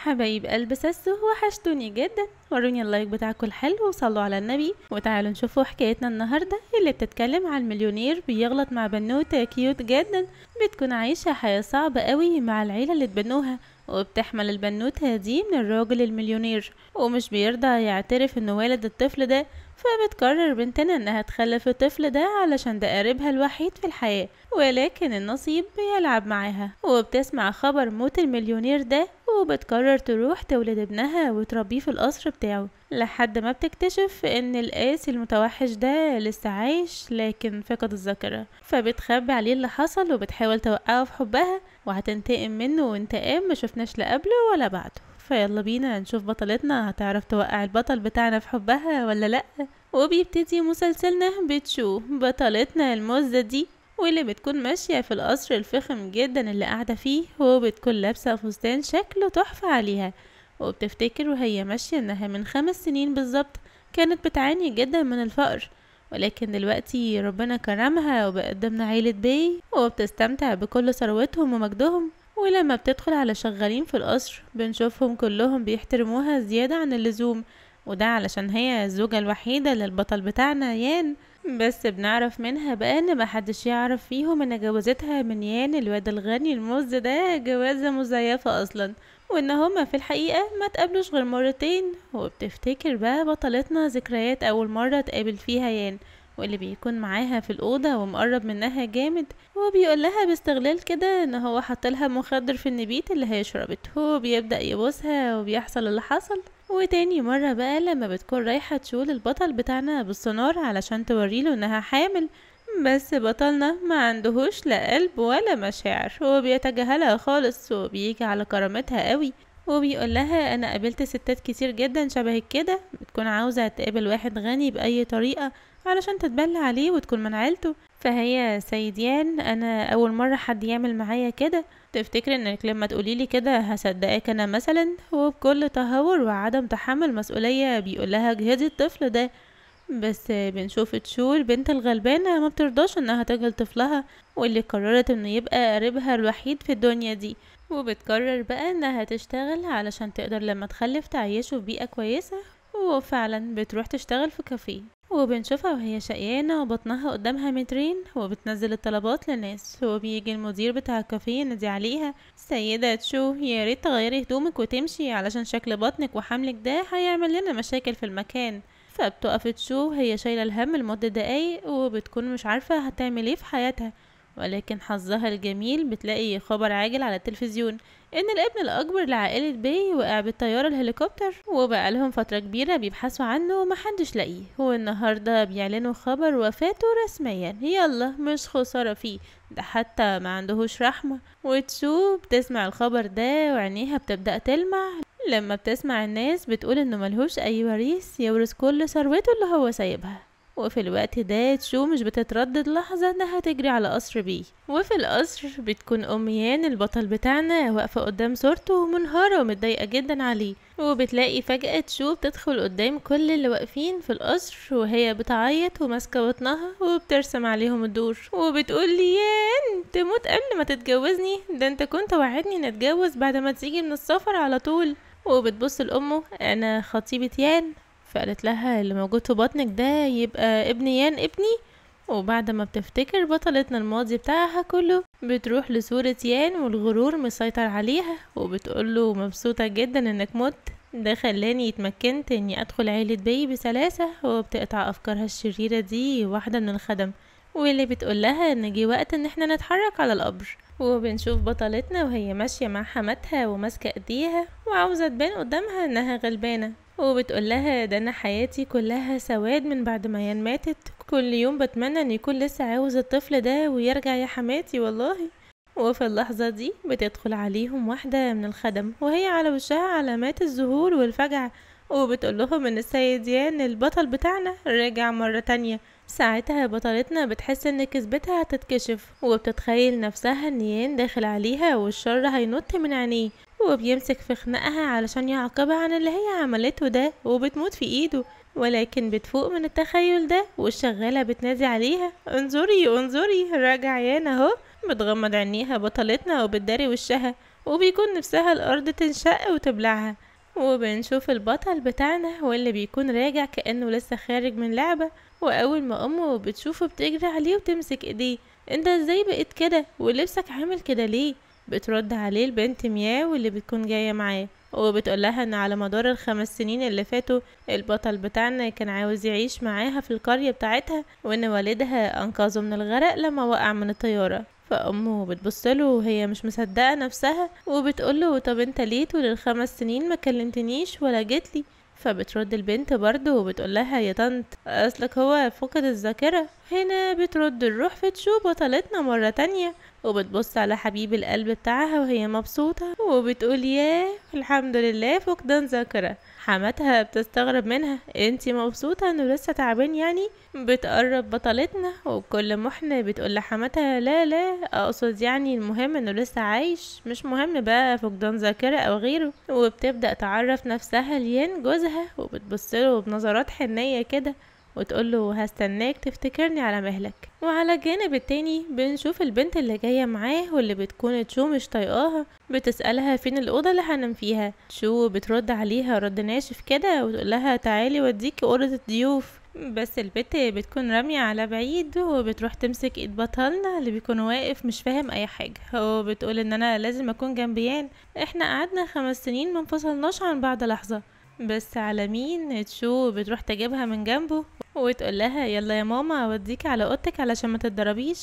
حبايب قلب ساسو، وحشتوني جدا. وروني اللايك بتاعكم الحلو وصلوا على النبي، وتعالوا نشوفوا حكايتنا النهاردة اللي بتتكلم عن مليونير بيغلط مع بنوتة كيوت جدا بتكون عايشة حياة صعبة قوي مع العيلة اللي تبنوها، وبتحمل البنوتة دي من الراجل المليونير ومش بيرضى يعترف انه والد الطفل ده. فبتقرر بنتنا انها تخلف الطفل ده علشان ده قريبها الوحيد في الحياة، ولكن النصيب بيلعب معاها وبتسمع خبر موت المليونير ده، وبتقرر تروح تولد ابنها وتربيه في القصر بتاعه لحد ما بتكتشف ان القاسي المتوحش ده لسه عايش لكن فقد الذاكرة. فبتخبي عليه اللي حصل وبتحاول توقعه في حبها وهتنتقم منه، وانتقام ما شفناش لا قبله ولا بعده. فيلا بينا نشوف بطلتنا هتعرف توقع البطل بتاعنا في حبها ولا لأ. وبيبتدي مسلسلنا بتشوف بطلتنا الموزة دي، واللي بتكون ماشية في القصر الفخم جدا اللي قاعدة فيه، وبتكون لابسة فستان شكله تحفة عليها. وبتفتكر وهي ماشية انها من 5 سنين بالظبط كانت بتعاني جدا من الفقر، ولكن دلوقتي ربنا كرمها وبقت ضمن عيلة بي وبتستمتع بكل ثروتهم ومجدهم. ولما بتدخل على شغالين في القصر بنشوفهم كلهم بيحترموها زيادة عن اللزوم، وده علشان هي الزوجة الوحيدة للبطل بتاعنا يان. بس بنعرف منها بقى ان محدش يعرف فيهم ان جوازتها من يان الواد الغني الموز ده جوازة مزيفة اصلا، وان هما في الحقيقة ما تقابلوش غير مرتين. وبتفتكر بقى بطلتنا ذكريات اول مرة تقابل فيها يان، واللي بيكون معاها في الأوضة ومقرب منها جامد، وبيقول لها باستغلال كده ان هو حطلها مخدر في النبيت اللي هي شربته، وبيبدأ يبوسها وبيحصل اللي حصل. وتاني مرة بقى لما بتكون رايحة تشول البطل بتاعنا بالسونار علشان توريله انها حامل، بس بطلنا ما عندهوش لا قلب ولا مشاعر وبيتجاهلها خالص وبيجي على كرامتها قوي. وبيقول لها انا قابلت ستات كتير جدا شبهك كده بتكون عاوزة تقابل واحد غني بأي طريقة علشان تتبلى عليه وتكون من عيلته، فهي سيديان انا اول مرة حد يعمل معايا كده. تفتكر انك لما تقوليلي كده هصدقك انا مثلا؟ وبكل تهور وعدم تحمل مسؤولية بيقول لها جهزي الطفل ده. بس بنشوف تشول بنت الغلبانة ما بترضاش انها تجهل طفلها، واللي قررت انه يبقى قريبها الوحيد في الدنيا دي، وبتقرر بقى انها تشتغل علشان تقدر لما تخلف تعيشه في بيئة كويسة. وفعلا بتروح تشتغل في كافيه، وبنشوفها وهي شقيانة وبطنها قدامها مترين وبتنزل الطلبات للناس، وبيجي المدير بتاع الكافيه ينادي عليها سيدة تشو يا ريت تغيري هدومك وتمشي علشان شكل بطنك وحملك ده هيعمل لنا مشاكل في المكان. فبتقف تشو هي شايلة الهم لمدة دقايق وبتكون مش عارفة هتعمل ايه في حياتها، ولكن حظها الجميل بتلاقي خبر عاجل على التلفزيون ان الابن الاكبر لعائلة بي وقع بالطيارة الهليكوبتر، وبقى لهم فترة كبيرة بيبحثوا عنه ومحدش لاقيه، والنهاردة بيعلنوا خبر وفاته رسميا. يلا مش خسارة فيه ده حتى ما عندهوش رحمة. وتشو بتسمع الخبر ده وعينيها بتبدأ تلمع لما بتسمع الناس بتقول انه ملهوش اي وريث يورث كل ثروته اللي هو سايبها. وفي الوقت ده تشو مش بتتردد لحظة انها تجري على قصر بيه، وفي القصر بتكون اميان البطل بتاعنا واقفة قدام صورته منهارة ومتضايقة جدا عليه، وبتلاقي فجأة تشو بتدخل قدام كل اللي واقفين في القصر وهي بتعيط وماسكة بطنها وبترسم عليهم الدور، وبتقول لي يان تموت قبل ما تتجوزني، ده انت كنت وعدني نتجوز بعد ما تيجي من السفر على طول. وبتبص لأمه انا خطيبة يان، فقالت لها اللي موجود في بطنك ده يبقى ابن يان ابني. وبعد ما بتفتكر بطلتنا الماضي بتاعها كله بتروح لصورة يان والغرور مسيطر عليها وبتقوله مبسوطة جدا انك مت، ده خلاني اتمكنت اني ادخل عيلة بي بسلاسة. وبتقطع افكارها الشريرة دي واحدة من الخدم، واللي بتقول لها ان جه وقت ان احنا نتحرك على القبر. وبنشوف بطلتنا وهي ماشية مع حماتها وماسكة ايديها وعاوزة تبان قدامها انها غلبانة، وبتقول لها ده انا حياتي كلها سواد من بعد ما يان ماتت، كل يوم بتمنى ان يكون لسه عاوز الطفل ده ويرجع يا حماتي والله. وفي اللحظة دي بتدخل عليهم واحدة من الخدم وهي على وشها علامات الذهول والفجع، وبتقول لهم ان السيد يان البطل بتاعنا رجع مرة تانية. ساعتها بطلتنا بتحس ان كذبتها هتتكشف، وبتتخيل نفسها ان يان داخل عليها والشر هينط من عينيه، وبيمسك في خناقها علشان يعاقبها عن اللي هي عملته ده وبتموت في ايده. ولكن بتفوق من التخيل ده والشغالة بتنادي عليها انظري انظري راجع يان اهو. بتغمض عينيها بطلتنا وبتداري وشها وبيكون نفسها الأرض تنشق وتبلعها. وبنشوف البطل بتاعنا واللي بيكون راجع كأنه لسه خارج من لعبة، وأول ما أمه بتشوفه بتجري عليه وتمسك ايديه. انت ازاي بقيت كده ولبسك عامل كده ليه؟ بترد عليه البنت مياو اللي بتكون جاية معاه، وبتقولها ان على مدار ال5 سنين اللي فاتوا البطل بتاعنا كان عاوز يعيش معاها في القرية بتاعتها، وان والدها انقذه من الغرق لما وقع من الطيارة. فامه بتبصله وهي مش مصدقة نفسها وبتقوله طب انت ليه طول ال5 سنين ما كلمتنيش ولا جيتلي؟ فبترد البنت برضه وبتقولها يا طنط اصلك هو فقد الذاكرة. هنا بترد الروح في تشو بطلتنا مرة تانية، وبتبص على حبيب القلب بتاعها وهي مبسوطة وبتقول ياه الحمد لله فقدان ذاكرة. حماتها بتستغرب منها انتي مبسوطة انه لسه تعبان يعني؟ بتقرب بطلتنا وبكل محنة بتقول لحماتها لا لا اقصد يعني المهم انه لسه عايش، مش مهم بقى فقدان ذاكرة او غيره. وبتبدأ تعرف نفسها ليان جوزها وبتبصله بنظرات حنية كده وتقوله هستناك تفتكرني على مهلك. وعلى الجانب التاني بنشوف البنت اللي جاية معاه واللي بتكون تشو مش طايقاها، بتسألها فين الأوضة اللي هنام فيها. تشو بترد عليها رد ناشف كده وتقولها تعالي وديكي أوضة الضيوف، بس البت بتكون رامية على بعيد وبتروح تمسك ايد بطلنا اللي بيكون واقف مش فاهم اي حاجة. هو بتقول ان انا لازم اكون جنبيان، احنا قعدنا 5 سنين منفصلناش عن بعض لحظة. بس على مين؟ تشو بتروح تجيبها من جنبه وتقول لها يلا يا ماما اوديكي على اوضتك علشان ما تتضربيش.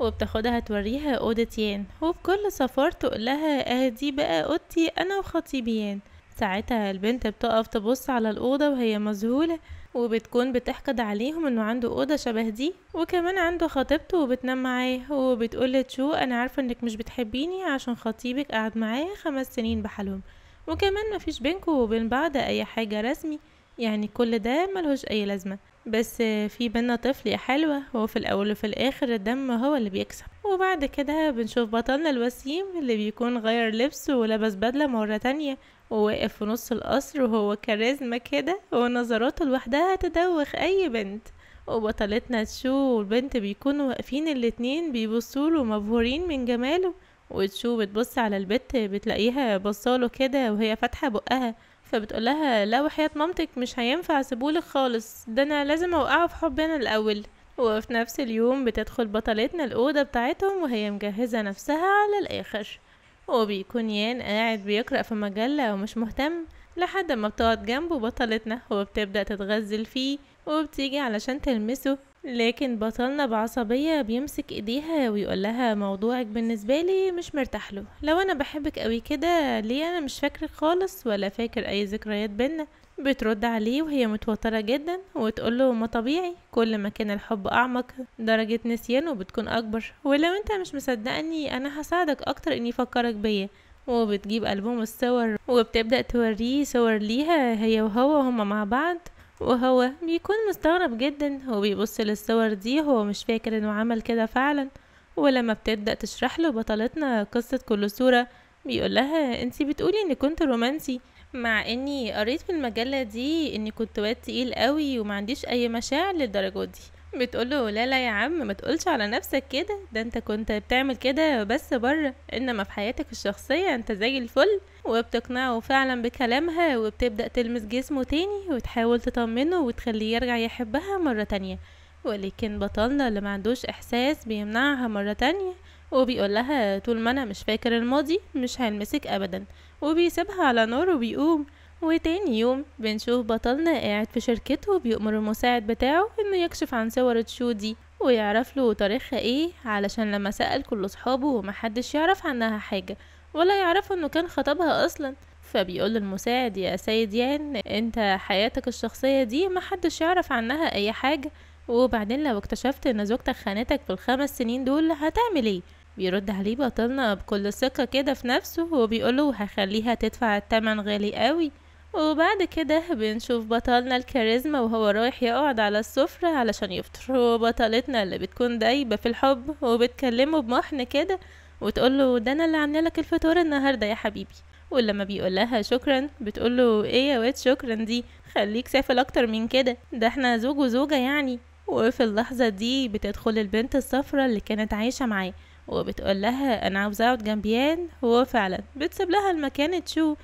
وبتاخدها توريها اوضة يان وبكل صفار تقول لها دي بقى اوضتي انا وخطيبي يان. ساعتها البنت بتقف تبص على الاوضة وهي مذهولة، وبتكون بتحقد عليهم انه عنده اوضة شبه دي وكمان عنده خطيبته وبتنام معاه. وبتقول لتشو انا عارفة انك مش بتحبيني عشان خطيبك قعد معايا 5 سنين بحالهم، وكمان مفيش بينكم وبين بعض اي حاجة رسمي، يعني كل ده ملهوش اي لازمة، بس في بينا طفل يا حلوة وفي الاول وفي الاخر الدم هو اللي بيكسب. وبعد كده بنشوف بطلنا الوسيم اللي بيكون غير لبسه ولبس بدلة مرة تانية وواقف في نص القصر وهو كاريزما كده ونظراته لوحدها تدوخ اي بنت. وبطلتنا تشو والبنت بيكونوا واقفين الاتنين بيبصوله مبهورين من جماله، وتشو بتبص على البت بتلاقيها بصاله كده وهي فاتحة بقها، فبتقولها لا وحياة مامتك مش هينفع اسيبهولك خالص، ده انا لازم اوقعه في حبنا الاول. وفي نفس اليوم بتدخل بطلتنا الأوضة بتاعتهم وهي مجهزة نفسها على الآخر، وبيكون يان قاعد بيقرأ في مجلة ومش مهتم لحد ما بتقعد جنبه بطلتنا وبتبدأ تتغزل فيه وبتيجي علشان تلمسه، لكن بطلنا بعصبية بيمسك ايديها ويقولها موضوعك بالنسبة لي مش مرتاحله، لو انا بحبك قوي كده ليه انا مش فاكرك خالص ولا فاكر اي ذكريات بينا؟ بترد عليه وهي متوترة جدا وتقوله ما طبيعي كل ما كان الحب اعمق درجة نسيانه بتكون اكبر، ولو انت مش مصدقني انا هساعدك اكتر اني افكرك بيا. وبتجيب ألبوم الصور وبتبدأ توريه صور ليها هي وهو هما مع بعض، وهو بيكون مستغرب جدا وبيبص للصور دي هو مش فاكر انه عمل كده فعلا. ولما بتبدأ تشرح له بطلتنا قصة كل صورة بيقول لها انتي بتقولي اني كنت رومانسي مع اني قريت في المجلة دي اني كنت واد تقيل قوي وما عنديش اي مشاعر للدرجة دي. بتقوله لا لا يا عم ما تقولش على نفسك كده، ده انت كنت بتعمل كده بس بره، انما في حياتك الشخصية انت زي الفل. وبتقنعه فعلا بكلامها وبتبدأ تلمس جسمه تاني وتحاول تطمنه وتخليه يرجع يحبها مرة تانية، ولكن بطلنا اللي ما عندوش احساس بيمنعها مرة تانية وبيقول لها طول ما انا مش فاكر الماضي مش هلمسك ابدا، وبيسيبها على نار وبيقوم. وتاني يوم بنشوف بطلنا قاعد في شركته بيأمر المساعد بتاعه انه يكشف عن صور تشو دي ويعرف له تاريخها ايه، علشان لما سأل كل صحابه ومحدش يعرف عنها حاجة ولا يعرف انه كان خطبها اصلا. فبيقول المساعد يا سيد يان انت حياتك الشخصية دي محدش يعرف عنها اي حاجة، وبعدين لو اكتشفت ان زوجتك خانتك في ال5 سنين دول هتعمل ايه؟ بيرد عليه بطلنا بكل ثقة كده في نفسه وبيقوله هخليها تدفع التمن غالي قوي. وبعد كده بنشوف بطلنا الكاريزما وهو رايح يقعد على السفرة علشان يفطر، وبطلتنا اللي بتكون دايبة في الحب وبتكلمه بمحن كده وتقوله ده انا اللي عامله لك الفطور النهارده يا حبيبي. ولما بيقول لها شكرا بتقوله ايه يا واد شكرا دي، خليك سافل اكتر من كده، ده احنا زوج وزوجة يعني. وفي اللحظة دي بتدخل البنت الصفرة اللي كانت عايشة معاه وبتقول لها انا عاوزة اقعد جنب يان. وفعلا بتسيب لها المكان تشو،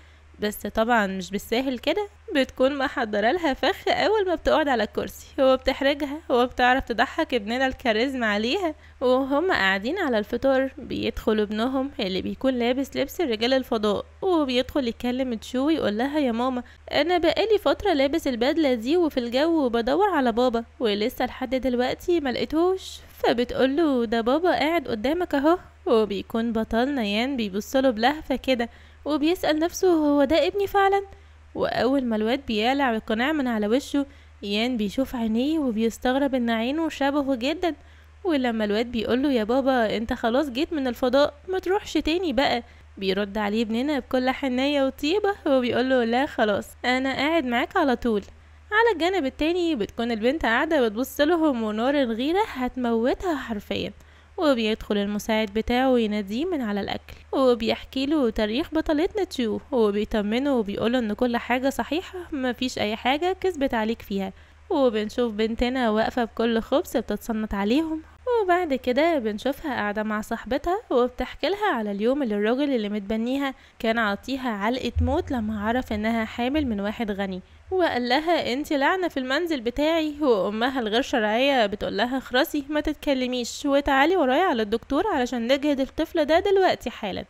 بس طبعا مش بالساهل كده، بتكون محضرة لها فخ اول ما بتقعد على الكرسي وبتحرجها وبتعرف تضحك ابننا الكاريزما عليها. وهم قاعدين على الفطار بيدخل ابنهم اللي بيكون لابس لبس رجال الفضاء، وبيدخل يكلم تشو يقول لها يا ماما انا بقالي فترة لابس البدلة دي وفي الجو وبدور على بابا ولسه لحد دلوقتي ملقتهوش. فبتقوله ده بابا قاعد قدامك اهو. وبيكون بطلنا يان بيبصله بلهفة كده وبيسأل نفسه هو ده ابني فعلا. واول ما الواد بيقلع القناع من على وشه، يان بيشوف عينيه وبيستغرب ان عينه شبهه جدا. ولما الواد بيقوله يا بابا انت خلاص جيت من الفضاء ما تروحش تاني بقى، بيرد عليه ابننا بكل حنية وطيبة وبيقوله لا خلاص انا قاعد معاك على طول. على الجانب التاني بتكون البنت قاعدة بتبص لهم ونار الغيرة هتموتها حرفيا. وبيدخل المساعد بتاعه يناديه من على الاكل وبيحكي له تاريخ بطلتنا تشو وبيطمنه وبيقوله ان كل حاجة صحيحة مفيش اي حاجة كذبت عليك فيها. وبنشوف بنتنا واقفة بكل خبز بتتصنت عليهم. وبعد كده بنشوفها قاعدة مع صاحبتها وبتحكي لها على اليوم اللي الراجل اللي متبنيها كان عاطيها علقة موت لما عرف انها حامل من واحد غني، وقال لها انت لعنة في المنزل بتاعي. وامها الغير شرعية بتقول لها اخرسي ما تتكلميش وتعالي ورايا على الدكتور علشان نجهد الطفل ده دلوقتي حالا.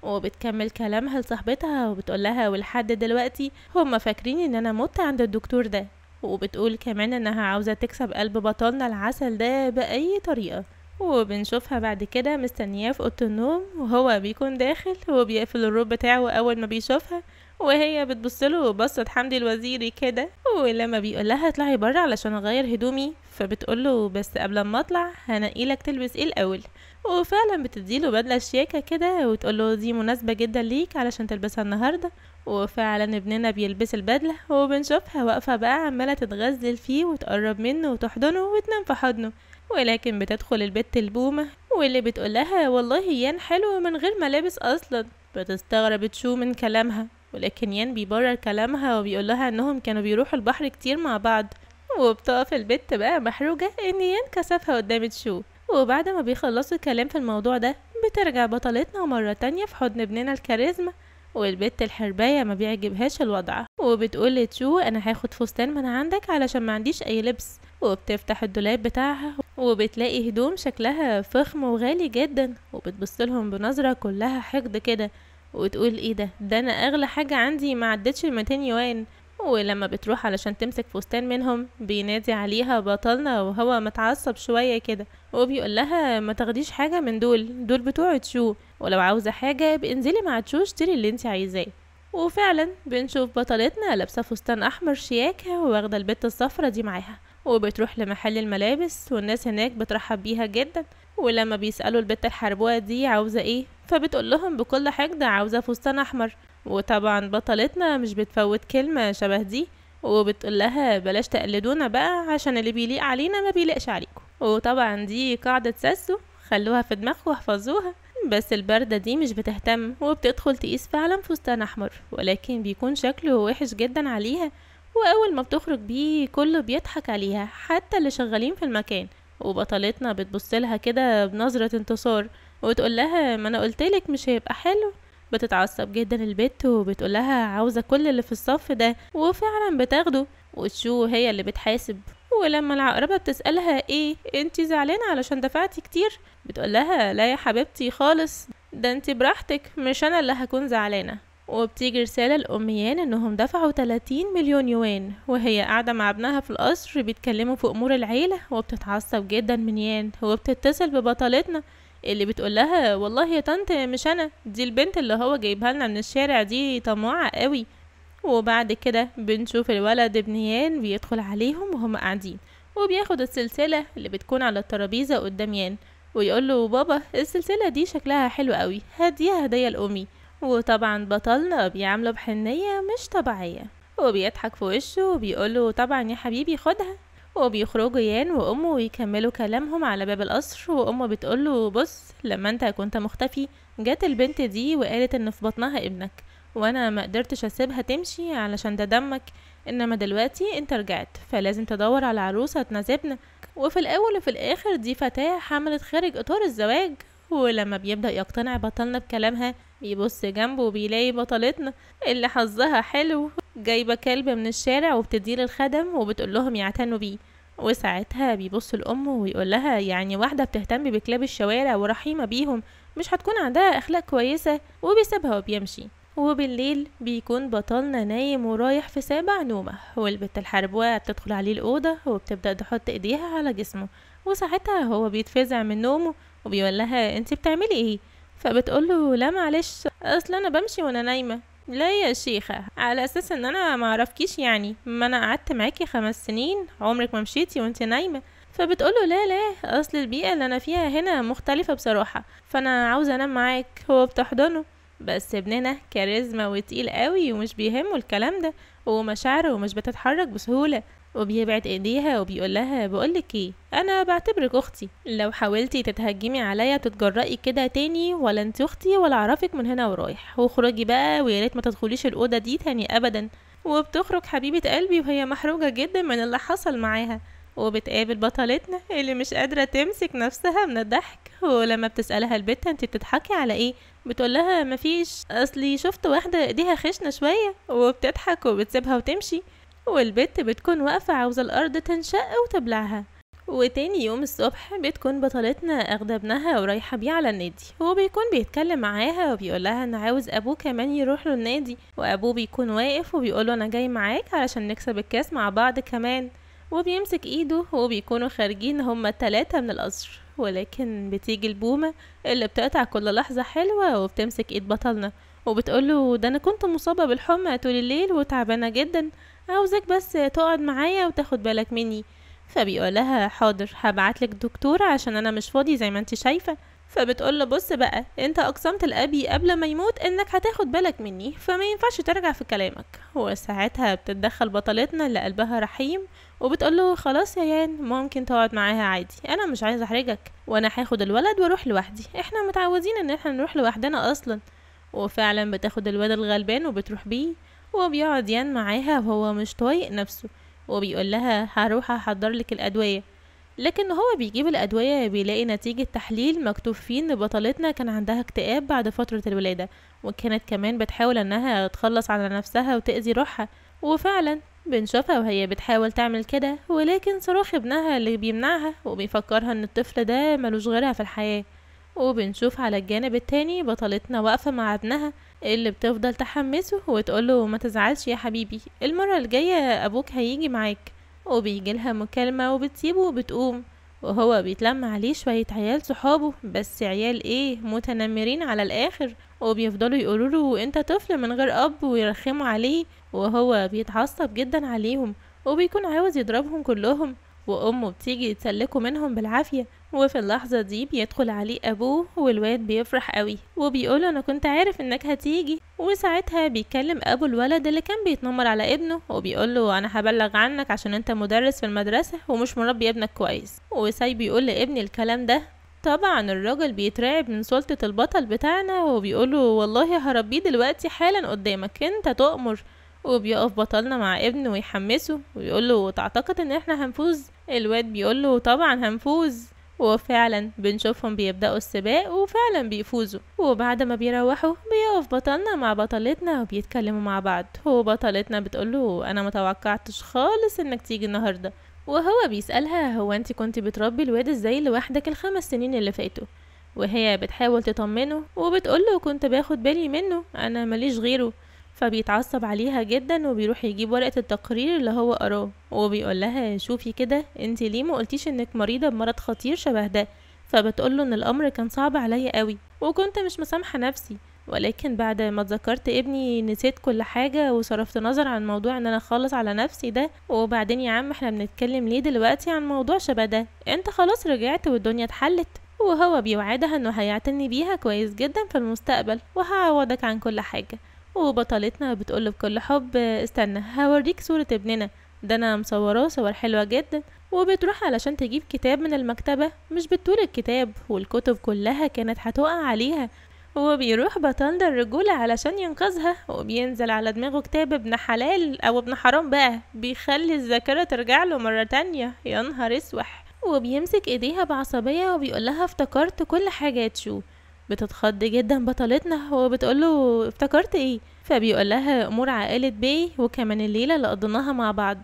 وبتكمل كلامها لصاحبتها وبتقول لها ولحد دلوقتي هم فاكرين ان انا مت عند الدكتور ده. وبتقول كمان انها عاوزة تكسب قلب بطلنا العسل ده بأي طريقة. وبنشوفها بعد كده مستنياه في اوضه النوم وهو بيكون داخل وبيقفل الروب بتاعه اول ما بيشوفها، وهي بتبصله بصة حمدي الوزيري كده. ولما بيقول لها اطلعي بره علشان اغير هدومي، فبتقوله بس قبل ما اطلع هنقيلك تلبس ايه الاول. وفعلا بتديله بدلة شياكة كده وتقوله دي مناسبة جدا ليك علشان تلبسها النهاردة. وفعلا ابننا بيلبس البدلة وبنشوفها واقفة بقى عمالة تتغزل فيه وتقرب منه وتحضنه وتنام في حضنه. ولكن بتدخل البت البومة واللي بتقول لها والله يان حلو من غير ملابس اصلا. بتستغرب تشو من كلامها، ولكن يان بيبرر كلامها وبيقول لها انهم كانوا بيروحوا البحر كتير مع بعض. وبتقف البت بقى محروجة ان يان كسفها قدام تشو. وبعد ما بيخلصوا الكلام في الموضوع ده بترجع بطلتنا مرة تانية في حضن ابننا الكاريزما. والبت الحرباية ما بيعجبهاش الوضع وبتقول لتشو انا هاخد فستان من عندك علشان ما عنديش اي لبس. وبتفتح الدولاب بتاعها وبتلاقي هدوم شكلها فخم وغالي جدا وبتبصلهم بنظرة كلها حقد كده وتقول ايه ده انا اغلى حاجة عندي ما عدتش 200 يوان. ولما بتروح علشان تمسك فستان منهم بينادي عليها بطلنا وهو متعصب شوية كده وبيقول لها ما تاخديش حاجة من دول بتوع تشو، ولو عاوزة حاجة بانزلي مع تشو اشتري اللي انت عايزاه. وفعلا بنشوف بطلتنا لابسة فستان احمر شياكة واخدة البت الصفرة دي معاها وبتروح لمحل الملابس والناس هناك بترحب بيها جدا. ولما بيسألوا البت الحربوة دي عاوزة ايه فبتقول لهم بكل حقد عاوزة فستان احمر. وطبعا بطلتنا مش بتفوت كلمة شبه دي وبتقول لها بلاش تقلدونا بقى عشان اللي بيليق علينا ما بيليقش عليكم. وطبعا دي قاعدة ساسو خلوها في دماغكم واحفظوها. بس البردة دي مش بتهتم وبتدخل تقيس فعلا فستان احمر ولكن بيكون شكله وحش جدا عليها. واول ما بتخرج بيه كله بيضحك عليها حتى اللي شغالين في المكان. وبطلتنا بتبصلها كده بنظرة انتصار وتقول لها ما انا قلتلك مش هيبقى حلو. بتتعصب جدا البت وبتقول لها عاوزة كل اللي في الصف ده وفعلا بتاخده. وتشو هي اللي بتحاسب. ولما العقربة بتسألها ايه انتي زعلانة علشان دفعتي كتير، بتقول لها لا يا حبيبتي خالص ده انتي براحتك مش انا اللي هكون زعلانة. وبتيجي رسالة لأميان انهم دفعوا 30 مليون يوان وهي قاعدة مع ابنها في القصر بيتكلموا في امور العيلة وبتتعصب جدا من يان وبتتصل ببطلتنا اللي بتقول لها والله يا طنط مش انا دي البنت اللي هو جايبها لنا من الشارع دي طماعة قوي. وبعد كده بنشوف الولد ابن يان بيدخل عليهم وهم قاعدين وبياخد السلسلة اللي بتكون على الترابيزة قدام يان ويقول له بابا السلسلة دي شكلها حلو قوي هديها هدية لأمي. وطبعا بطلنا بيعمله بحنية مش طبيعية وبيضحك في وشه وبيقوله طبعا يا حبيبي خدها. وبيخرجوا يان وامه ويكملوا كلامهم على باب القصر وامه بتقوله بص لما انت كنت مختفي جت البنت دي وقالت ان في بطنها ابنك وانا ما قدرتش اسيبها تمشي علشان ده دمك، انما دلوقتي انت رجعت فلازم تدور على عروسة تناسبنا. وفي الاول وفي الاخر دي فتاة حملت خارج اطار الزواج ولما بيبدأ يقتنع بطلنا بكلامها بيبص جنبه وبيلاقي بطلتنا اللي حظها حلو جايبة كلب من الشارع وبتديه للخدم وبتقول لهم يعتنوا بيه. وساعتها بيبص لأمه ويقول لها يعني واحدة بتهتم بكلاب الشوارع ورحيمة بيهم مش هتكون عندها أخلاق كويسة، وبيسيبها وبيمشي. وبالليل بيكون بطلنا نايم ورايح في سابع نومه، والبت الحربوة بتدخل عليه الأوضة وبتبدأ تحط ايديها على جسمه، وساعتها هو بيتفزع من نومه وبيقول لها انتي بتعملي ايه؟ فبتقوله لا معلش اصل انا بمشي وانا نايمة. لا يا شيخة، على اساس ان انا معرفكيش يعني، ما انا قعدت معاكي 5 سنين عمرك ما مشيتي وانتي نايمة. فبتقوله لا اصل البيئة اللي انا فيها هنا مختلفة بصراحة، فانا عاوزة انام معاك. هو بتحضنه، بس ابننا كاريزما وتقيل قوي ومش بيهمه الكلام ده، ومشاعره ومش بتتحرك بسهولة، وبيبعد ايديها وبيقول لها بقولك ايه، انا بعتبرك اختي، لو حاولتي تتهجمي عليا تتجرأي كده تاني ولا انت اختي ولا اعرفك من هنا ورايح، واخرجي بقى ويا ريت ما تدخليش الاوضه دي تاني ابدا. وبتخرج حبيبه قلبي وهي محروجه جدا من اللي حصل معاها، وبتقابل بطلتنا اللي مش قادره تمسك نفسها من الضحك. ولما بتسالها البت انت بتضحكي على ايه، بتقول لها مفيش، اصلي شفت واحده ايديها خشنه شويه، وبتضحك وبتسيبها وتمشي. والبت بتكون واقفة عاوزة الأرض تنشق وتبلعها. وتاني يوم الصبح بتكون بطلتنا اخده ابنها ورايحة بيه على النادي، وبيكون بيتكلم معاها وبيقول لها ان عاوز ابوه كمان يروح له النادي، وابوه بيكون واقف وبيقوله انا جاي معاك علشان نكسب الكاس مع بعض كمان. وبيمسك ايده وبيكونوا خارجين هما ال3 من القصر، ولكن بتيجي البومة اللي بتقطع كل لحظة حلوة وبتمسك ايد بطلنا وبتقوله ده انا كنت مصابة بالحمى طول الليل وتعبانة جدا، عاوزك بس تقعد معايا وتاخد بالك مني. فبيقولها حاضر هبعتلك دكتور عشان انا مش فاضي زي ما انت شايفة. فبتقوله بص بقى، انت اقسمت لابي قبل ما يموت انك هتاخد بالك مني، فما ينفعش ترجع في كلامك. وساعتها بتتدخل بطلتنا اللي قلبها رحيم وبتقوله خلاص يا يان ممكن تقعد معاها عادي، انا مش عايزه احرجك، وانا هاخد الولد واروح لوحدي، احنا متعودين ان احنا نروح لوحدنا اصلا. وفعلا بتاخد الولد الغلبان وبتروح بيه، وبيقعد يان معاها وهو مش طايق نفسه، وبيقول لها هروح احضر لك الادويه. لكن هو بيجيب الادويه بيلاقي نتيجه تحليل مكتوب فيه ان بطلتنا كان عندها اكتئاب بعد فتره الولاده، وكانت كمان بتحاول انها تخلص على نفسها وتأذي روحها. وفعلا بنشوفها وهي بتحاول تعمل كده، ولكن صراخ ابنها اللي بيمنعها وبيفكرها ان الطفل ده ملوش غيرها في الحياه. وبنشوف على الجانب التاني بطلتنا واقفة مع ابنها اللي بتفضل تحمسه وتقوله ما تزعلش يا حبيبي، المرة الجاية ابوك هيجي معاك. وبيجيلها مكالمة وبتسيبه وبتقوم، وهو بيتلم عليه شوية عيال صحابه، بس عيال ايه، متنمرين على الاخر، وبيفضلوا يقولوله انت طفل من غير اب ويرخموا عليه، وهو بيتعصب جدا عليهم وبيكون عاوز يضربهم كلهم. وامه بتيجي تسلكه منهم بالعافية، وفي اللحظة دي بيدخل عليه ابوه والواد بيفرح قوي وبيقوله انا كنت عارف انك هتيجي. وساعتها بيكلم ابو الولد اللي كان بيتنمر على ابنه وبيقوله انا هبلغ عنك عشان انت مدرس في المدرسة ومش مربي ابنك كويس. وساي بيقول لابني الكلام ده، طبعا الراجل بيترعب من سلطة البطل بتاعنا وبيقوله والله هربيه دلوقتي حالا قدامك انت تؤمر. وبيقف بطلنا مع ابنه ويحمسه ويقوله تعتقد ان احنا هنفوز؟ الواد بيقوله طبعا هنفوز. وفعلا بنشوفهم بيبدأوا السباق وفعلا بيفوزوا، وبعد ما بيروحوا بيقف بطلنا مع بطلتنا وبيتكلموا مع بعض، وبطلتنا بتقوله انا متوقعتش خالص انك تيجي النهاردة. وهو بيسألها هو انت كنت بتربي الواد ازاي لوحدك ال5 سنين اللي فاتوا؟ وهي بتحاول تطمنه وبتقوله كنت باخد بالي منه، انا ماليش غيره. فبيتعصب عليها جدا وبيروح يجيب ورقة التقرير اللي هو قراه، وبيقول لها شوفي كده انت ليه ما قلتيش انك مريضة بمرض خطير شبه ده؟ فبتقوله ان الامر كان صعب عليا قوي وكنت مش مسامحة نفسي، ولكن بعد ما اتذكرت ابني نسيت كل حاجة وصرفت نظر عن موضوع ان انا اخلص على نفسي ده. وبعدين يا عم احنا بنتكلم ليه دلوقتي عن موضوع شبه ده، انت خلاص رجعت والدنيا اتحلت. وهو بيوعدها انه هيعتني بيها كويس جدا في المستقبل وهعوضك عن كل حاجة. وبطلتنا بتقوله بكل حب استنى هوريك صورة ابننا ده، انا مصوراه صور حلوة جدا. وبتروح علشان تجيب كتاب من المكتبة، مش بتطول الكتاب والكتب كلها كانت هتقع عليها. وبيروح بطلنا الرجولة علشان ينقذها وبينزل على دماغه كتاب ابن حلال او ابن حرام بقى، بيخلي الذاكرة ترجع له مرة تانية. يا نهار اسوح، وبيمسك ايديها بعصبية وبيقولها افتكرت كل حاجة يا تشو. بتتخض جدا بطلتنا وبتقوله افتكرت ايه؟ فبيقولها امور عائلة بي وكمان الليلة اللي قضيناها مع بعض.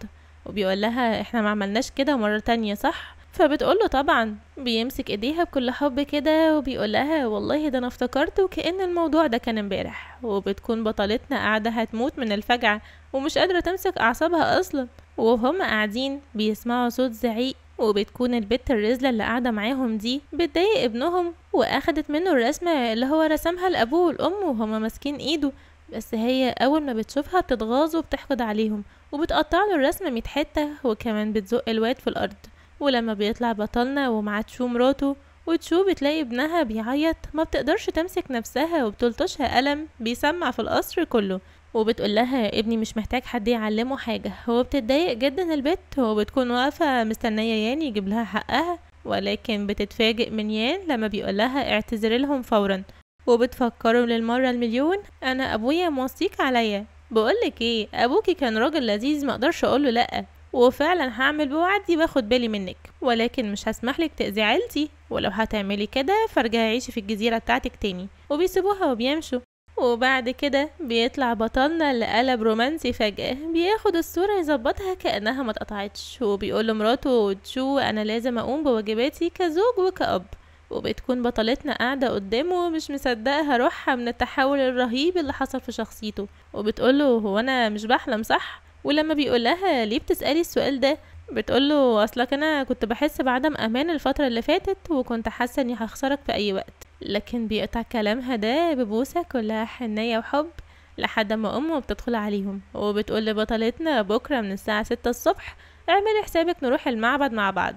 وبيقولها احنا ما عملناش كده مرة تانية صح؟ فبتقوله طبعا. بيمسك ايديها بكل حب كده وبيقولها والله ده انا افتكرت وكأن الموضوع ده كان امبارح. وبتكون بطلتنا قاعدة هتموت من الفجعة ومش قادرة تمسك اعصابها اصلا. وهم قاعدين بيسمعوا صوت زعيق، وبتكون البت الرزلة اللي قاعدة معاهم دي بتضايق ابنهم واخدت منه الرسمة اللي هو رسمها لأبوه والأم وهما ماسكين ايده. بس هي أول ما بتشوفها بتتغاظ وبتحقد عليهم وبتقطع له الرسمة 100 حتة وكمان بتزق الواد في الأرض. ولما بيطلع بطلنا ومعاه تشو مراته وتشو بتلاقي ابنها بيعيط ما بتقدرش تمسك نفسها وبتلطشها قلم بيسمع في القصر كله. وبتقول لها ابني مش محتاج حد يعلمه حاجة. هو بتتضايق جدا البت وبتكون واقفة مستنية يان يجيب لها حقها، ولكن بتتفاجئ من يان لما بيقول لها اعتذري لهم فورا. وبتفكره للمرة المليون انا ابويا موصيك عليا. بقولك ايه، ابوكي كان راجل لذيذ مقدرش اقوله لا، وفعلا هعمل بوعدي باخد بالي منك، ولكن مش هسمحلك تأذي عيلتي، ولو هتعملي كده فارجعي عيشي في الجزيرة بتاعتك تاني. وبيسيبوها وبيمشوا. وبعد كده بيطلع بطلنا اللي قلب رومانسي فجأة بياخد الصورة يظبطها كأنها ما اتقطعتش وبيقول لمراته تشو انا لازم اقوم بواجباتي كزوج وكأب. وبتكون بطلتنا قاعدة قدامه مش مصدقها روحها من التحول الرهيب اللي حصل في شخصيته. وبتقوله هو انا مش بحلم صح؟ ولما بيقولها ليه بتسألي السؤال ده؟ بتقوله اصلك انا كنت بحس بعدم امان الفترة اللي فاتت وكنت حاسة اني هخسرك في اي وقت. لكن بيقطع كلامها ده ببوسة كلها حنية وحب لحد ما امه بتدخل عليهم وبتقول لبطلتنا بكرة من الساعة 6 الصبح اعملي حسابك نروح المعبد مع بعض.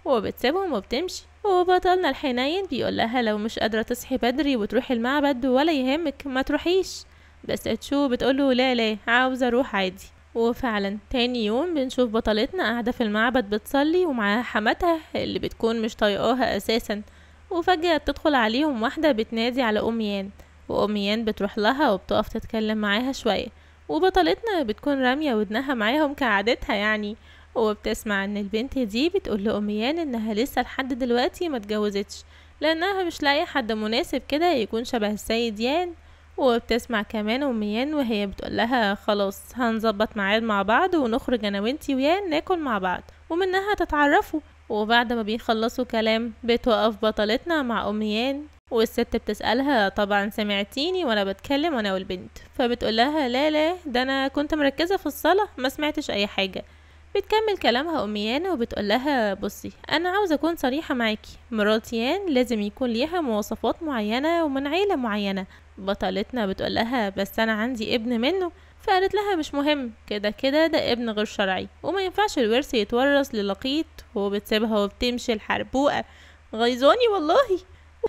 وبتسيبهم وبتمشي. وبطلنا الحنين بيقول لها لو مش قادرة تصحي بدري وتروحي المعبد ولا يهمك ما تروحيش. بس تشو بتقوله لا لا عاوزة اروح عادي. وفعلا تاني يوم بنشوف بطلتنا قاعدة في المعبد بتصلي ومعاها حماتها اللي بتكون مش طايقاها اساسا. وفجأة بتدخل عليهم واحدة بتنادي على أم يان، وأم يان بتروح لها وبتقف تتكلم معاها شوية. وبطلتنا بتكون رامية ودنها معاهم كعادتها يعني. وبتسمع ان البنت دي بتقول لأم يان انها لسه لحد دلوقتي ما اتجوزتش لانها مش لاقيه حد مناسب كده يكون شبه السيد يان. وبتسمع كمان ام يان وهي بتقول لها خلاص هنظبط ميعاد مع بعض ونخرج انا وانتي ويان ناكل مع بعض ومنها تتعرفوا. وبعد ما بيخلصوا كلام بتوقف بطلتنا مع ام يان والست بتسألها طبعا سمعتيني وانا بتكلم انا والبنت؟ فبتقول لها لا لا ده انا كنت مركزة في الصلاة ما سمعتش اي حاجة. بتكمل كلامها ام يان وبتقول لها بصي انا عاوزه اكون صريحه معاكي، مرات يان لازم يكون ليها مواصفات معينه ومن عيله معينه. بطلتنا بتقول لها بس انا عندي ابن منه. فقالت لها مش مهم كده كده ده ابن غير شرعي وما ينفعش الورث يتورث للقيط. وبتسيبها وبتمشي الحربوقه غيظاني والله.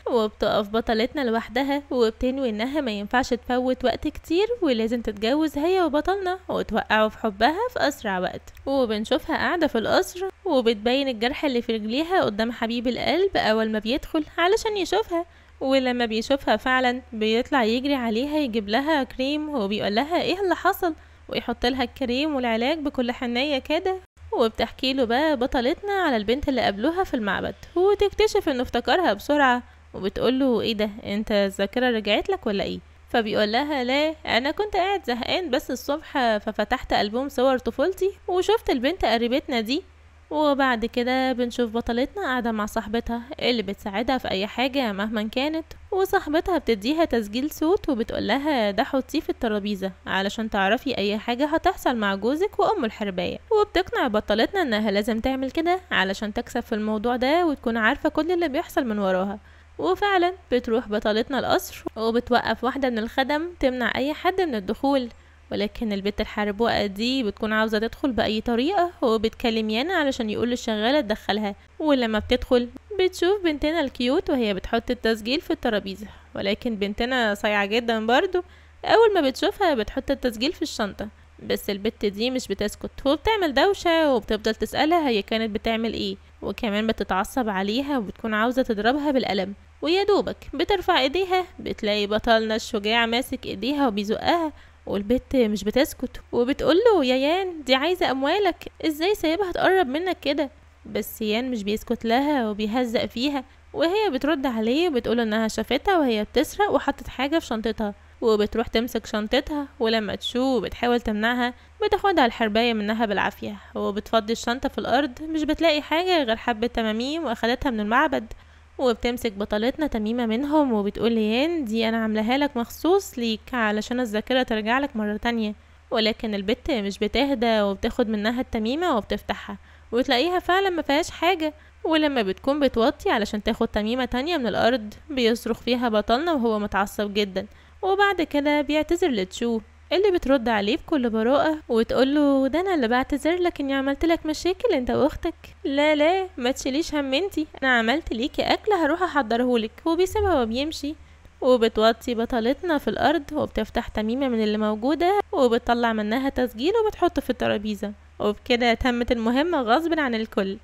وبتقف بطلتنا لوحدها وبتنوي انها ما ينفعش تفوت وقت كتير ولازم تتجوز هي وبطلنا وتوقعوا في حبها في اسرع وقت. وبنشوفها قاعدة في القصر وبتبين الجرح اللي في رجليها قدام حبيب القلب اول ما بيدخل علشان يشوفها. ولما بيشوفها فعلا بيطلع يجري عليها يجيب لها كريم وبيقول لها ايه اللي حصل ويحط لها الكريم والعلاج بكل حنية كده. وبتحكي له بقى بطلتنا على البنت اللي قابلوها في المعبد وتكتشف انه افتكرها بسرعة. وبتقول له ايه ده انت الذاكرة رجعت لك ولا ايه؟ فبيقول لها لا انا كنت قاعد زهقان بس الصبح ففتحت ألبوم صور طفولتي وشفت البنت قريبتنا دي. وبعد كده بنشوف بطلتنا قاعدة مع صاحبتها اللي بتساعدها في اي حاجة مهما كانت. وصاحبتها بتديها تسجيل صوت وبتقول لها ده حطيه في الترابيزة علشان تعرفي اي حاجة هتحصل مع جوزك وام الحرباية. وبتقنع بطلتنا انها لازم تعمل كده علشان تكسب في الموضوع ده وتكون عارفة كل اللي بيحصل من وراها. وفعلا بتروح بطلتنا القصر وبتوقف واحدة من الخدم تمنع اي حد من الدخول. ولكن البت الحربوقة دي بتكون عاوزة تدخل بأي طريقة وبتكلم يانا علشان يقول للشغالة تدخلها. ولما بتدخل بتشوف بنتنا الكيوت وهي بتحط التسجيل في الترابيزة، ولكن بنتنا صايعة جدا برضو. أول ما بتشوفها بتحط التسجيل في الشنطة. بس البت دي مش بتسكت وبتعمل دوشة وبتفضل تسألها هي كانت بتعمل ايه، وكمان بتتعصب عليها وبتكون عاوزة تضربها بالقلم. ويا دوبك بترفع ايديها بتلاقي بطلنا الشجاع ماسك ايديها وبيزقها. والبت مش بتسكت وبتقوله يا يان دي عايزة اموالك ازاي سايبها تقرب منك كده؟ بس يان مش بيسكت لها وبيهزق فيها، وهي بترد عليه وبتقول انها شافتها وهي بتسرق وحطت حاجة في شنطتها، وبتروح تمسك شنطتها، ولما تشوف بتحاول تمنعها بتاخدها الحرباية منها بالعافية، وبتفضي الشنطة في الأرض مش بتلاقي حاجة غير حبة تماميم وأخدتها من المعبد. وبتمسك بطلتنا تميمة منهم وبتقول ليان دي أنا عاملاها لك مخصوص ليك علشان الذاكرة ترجع لك مرة تانية. ولكن البت مش بتهدى وبتاخد منها التميمة وبتفتحها وتلاقيها فعلا ما فيهاش حاجة. ولما بتكون بتوطي علشان تاخد تميمة تانية من الأرض بيصرخ فيها بطلنا وهو متعصب جدا، وبعد كده بيعتذر لتشو اللي بترد عليه بكل براءة وتقوله ده انا اللي بعتذر لك اني عملت لك مشاكل انت واختك. لا لا ما تشيليش هم انتي، انا عملت ليكي اكل هروح احضرهولك، وبيسيبها وبيمشي. وبتوطي بطلتنا في الارض وبتفتح تميمة من اللي موجودة وبتطلع منها تسجيل وبتحطه في الترابيزة، وبكده تمت المهمة غصب عن الكل.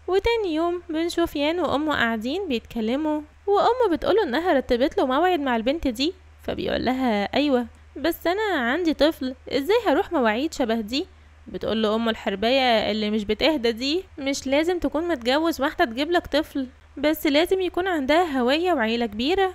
وتاني يوم بنشوف يان وامه قاعدين بيتكلموا، وامه بتقوله انها رتبت له موعد مع البنت دي، فبيقول لها ايوه بس انا عندي طفل ازاي هروح مواعيد شبه دي. بتقول له ام الحرباية اللي مش بتهدى دي مش لازم تكون متجوز واحدة تجيب لك طفل، بس لازم يكون عندها هوية وعيلة كبيرة،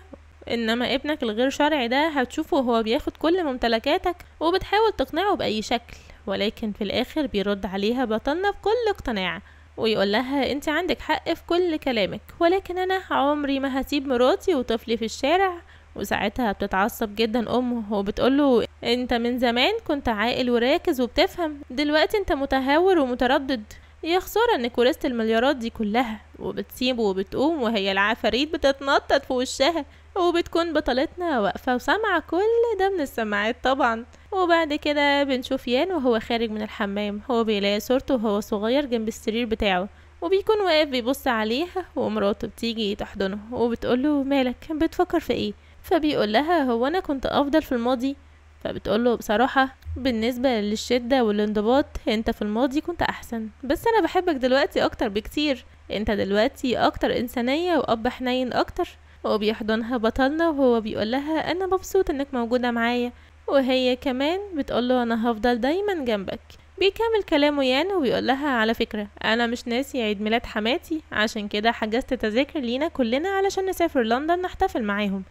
انما ابنك الغير شرعي ده هتشوفه وهو بياخد كل ممتلكاتك وبتحاول تقنعه باي شكل. ولكن في الاخر بيرد عليها بطلنا بكل اقتناع ويقول لها انت عندك حق في كل كلامك، ولكن انا عمري ما هسيب مراتي وطفلي في الشارع. وساعتها بتتعصب جدا امه وبتقوله انت من زمان كنت عاقل وراكز وبتفهم، دلوقتي انت متهور ومتردد، يا خسارة انك ورثت المليارات دي كلها. وبتسيبه وبتقوم وهي العفاريت بتتنطط في وشها، وبتكون بطلتنا واقفة وسامعة كل ده من السماعات طبعا. وبعد كده بنشوف يان وهو خارج من الحمام، هو بيلاقي صورته وهو صغير جنب السرير بتاعه، وبيكون واقف بيبص عليها، ومراته بتيجي تحضنه وبتقوله مالك بتفكر في ايه؟ فبيقول لها هو انا كنت افضل في الماضي؟ فبتقوله بصراحة بالنسبة للشدة والانضباط انت في الماضي كنت احسن، بس انا بحبك دلوقتي اكتر بكتير، انت دلوقتي اكتر انسانية واب حنين اكتر. وبيحضنها بطلنا وهو بيقول لها انا مبسوط انك موجودة معايا، وهي كمان بتقوله انا هفضل دايما جنبك. بيكمل كلامه يان وبيقول لها على فكرة انا مش ناسي عيد ميلاد حماتي، عشان كده حجزت تذاكر لينا كلنا علشان نسافر لندن نحتفل معاهم.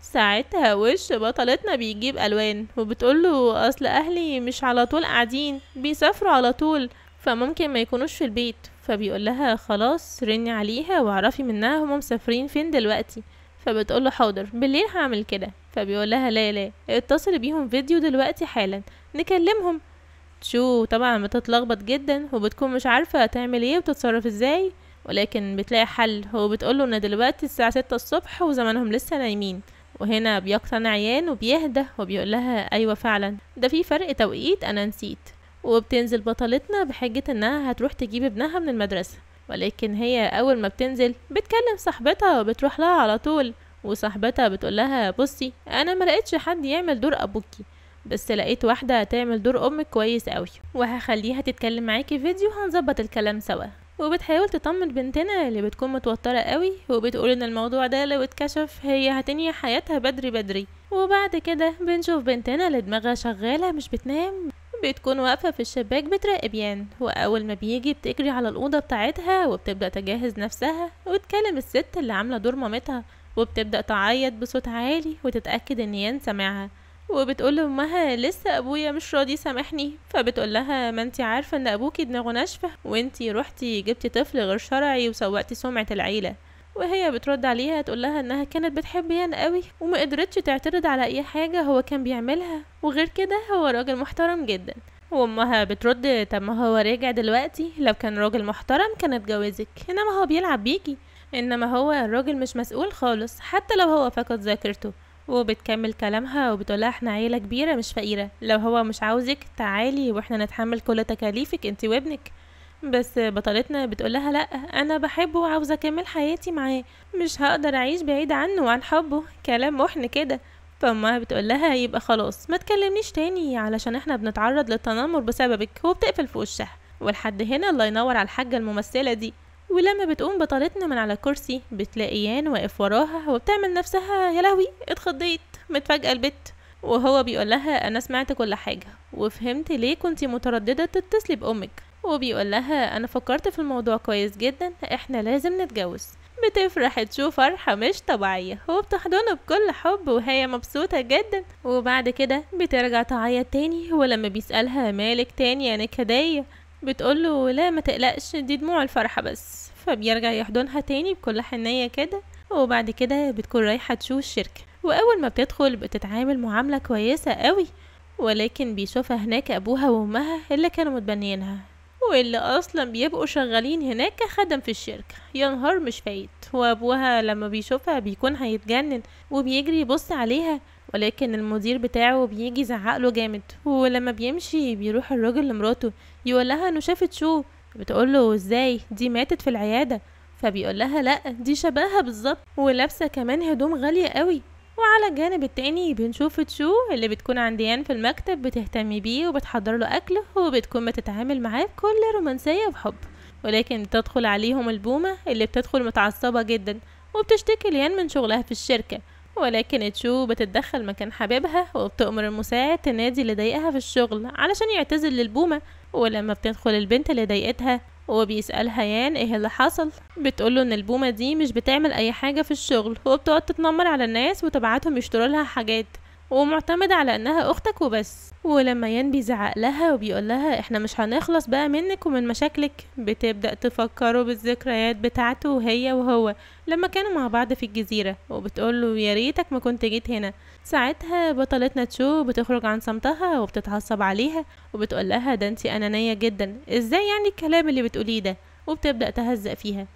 ساعتها وش بطلتنا بيجيب الوان وبتقوله اصل اهلي مش على طول قاعدين بيسافروا على طول، فممكن ما يكونوش في البيت. فبيقول لها خلاص رني عليها واعرفي منها هما مسافرين فين دلوقتي. فبتقوله حاضر بالليل هعمل كده. فبيقول لها لا لا اتصلي بيهم فيديو دلوقتي حالا نكلمهم. شو طبعا بتتلخبط جدا وبتكون مش عارفة تعمل ايه وتتصرف ازاي، ولكن بتلاقي حل. هو بتقوله ان دلوقتي الساعة 6 الصبح وزمانهم لسه نايمين، وهنا بيقتنع يان وبيهدى وبيقول لها ايوه فعلا ده في فرق توقيت انا نسيت. وبتنزل بطلتنا بحجة انها هتروح تجيب ابنها من المدرسة، ولكن هي اول ما بتنزل بتكلم صاحبتها وبتروح لها على طول، وصاحبتها بتقول لها بصي انا ما لقيتش حد يعمل دور ابوكي، بس لقيت واحدة تعمل دور امك كويس قوي، وهخليها تتكلم معاكي فيديو هنظبط الكلام سوا. وبتحاول تطمن بنتنا اللي بتكون متوترة قوي، وبتقول ان الموضوع ده لو اتكشف هي هتنهي حياتها بدري بدري. وبعد كده بنشوف بنتنا اللي دماغها شغالة مش بتنام، بتكون واقفة في الشباك بتراقب يان، وأول ما بيجي بتجري على الأوضة بتاعتها وبتبدأ تجهز نفسها وتكلم الست اللي عاملة دور مامتها، وبتبدأ تعيط بصوت عالي وتتأكد ان يان سامعها، وبتقول لأمها لسه أبويا مش راضي يسامحني. فبتقول لها ما انتي عارفة ان أبوكي دماغه ناشفة وانتي روحتي جبتي طفل غير شرعي وسوقتي سمعة العيلة. وهي بترد عليها تقول لها انها كانت بتحب يان قوي وما قدرتش تعترض على اي حاجة هو كان بيعملها، وغير كده هو راجل محترم جدا. وامها بترد طب ما هو راجع دلوقتي، لو كان راجل محترم كان اتجوزك، انما هو بيلعب بيكي، انما هو الراجل مش مسؤول خالص حتى لو هو فقد ذاكرته. وبتكمل كلامها وبتقولها احنا عيلة كبيرة مش فقيرة، لو هو مش عاوزك تعالي واحنا نتحمل كل تكاليفك انتي وابنك. بس بطلتنا بتقولها لا انا بحبه وعاوزة اكمل حياتي معاه، مش هقدر اعيش بعيد عنه وعن حبه، كلام محن كده. فامها بتقولها يبقى خلاص ما تكلمنيش تاني علشان احنا بنتعرض للتنمر بسببك، وبتقفل في وشها. ولحد هنا الله ينور على الحاجة الممثلة دي. ولما بتقوم بطلتنا من على الكرسي بتلاقي يان واقف وراها وبتعمل نفسها يا لهوي اتخضيت متفاجئة البت، وهو بيقول لها انا سمعت كل حاجة وفهمت ليه كنتي مترددة تتصلي بامك، وبيقول لها انا فكرت في الموضوع كويس جدا، احنا لازم نتجوز. بتفرح تشوف فرحة مش طبيعية وبتحضنه بكل حب وهي مبسوطة جدا. وبعد كده بترجع تعيط تاني، ولما بيسألها مالك تاني يا نكدية بتقوله لا ما تقلقش دي دموع الفرحة بس. فبيرجع يحضنها تاني بكل حنية كده. وبعد كده بتكون رايحة تشوف الشركة، وأول ما بتدخل بتتعامل معاملة كويسة قوي، ولكن بيشوفها هناك أبوها وأمها اللي كانوا متبنيينها، واللي اصلا بيبقوا شغالين هناك كخدم في الشركة. يا نهار مش فايت. وابوها لما بيشوفها بيكون هيتجنن وبيجري يبص عليها، ولكن المدير بتاعه بيجي يزعقله جامد. ولما بيمشي بيروح الراجل لمراته يقول لها انه شافت شو. بتقوله ازاي دي ماتت في العيادة. فبيقول لها لا دي شبهها بالظبط ولابسة كمان هدوم غالية قوي. وعلى الجانب التاني بنشوف تشو اللي بتكون عند يان في المكتب بتهتم بيه وبتحضر له اكله وبتكون بتتعامل معاه بكل رومانسية وحب. ولكن بتدخل عليهم البومة اللي بتدخل متعصبة جدا وبتشتكي ليان من شغلها في الشركة. ولكن تشو بتتدخل مكان حبيبها وبتأمر المساعد تنادي اللي ضايقها في الشغل علشان يعتذر للبومة. ولما بتدخل البنت اللي ضايقتها وبيسألها يان ايه اللي حصل، بتقوله ان البومة دي مش بتعمل اي حاجة في الشغل وبتقعد تتنمر على الناس وتبعتهم يشتروا لها حاجات ومعتمدة على انها اختك وبس. ولما يان بيزعق لها وبيقول لها احنا مش هنخلص بقى منك ومن مشاكلك، بتبدأ تفكره بالذكريات بتاعته وهي وهو لما كانوا مع بعض في الجزيرة، وبتقوله يا ريتك ما كنت جيت هنا. ساعتها بطلتنا تشو بتخرج عن صمتها وبتتعصب عليها وبتقول لها ده انتي انانية جدا، ازاي يعني الكلام اللي بتقوليه ده، وبتبدأ تهزق فيها.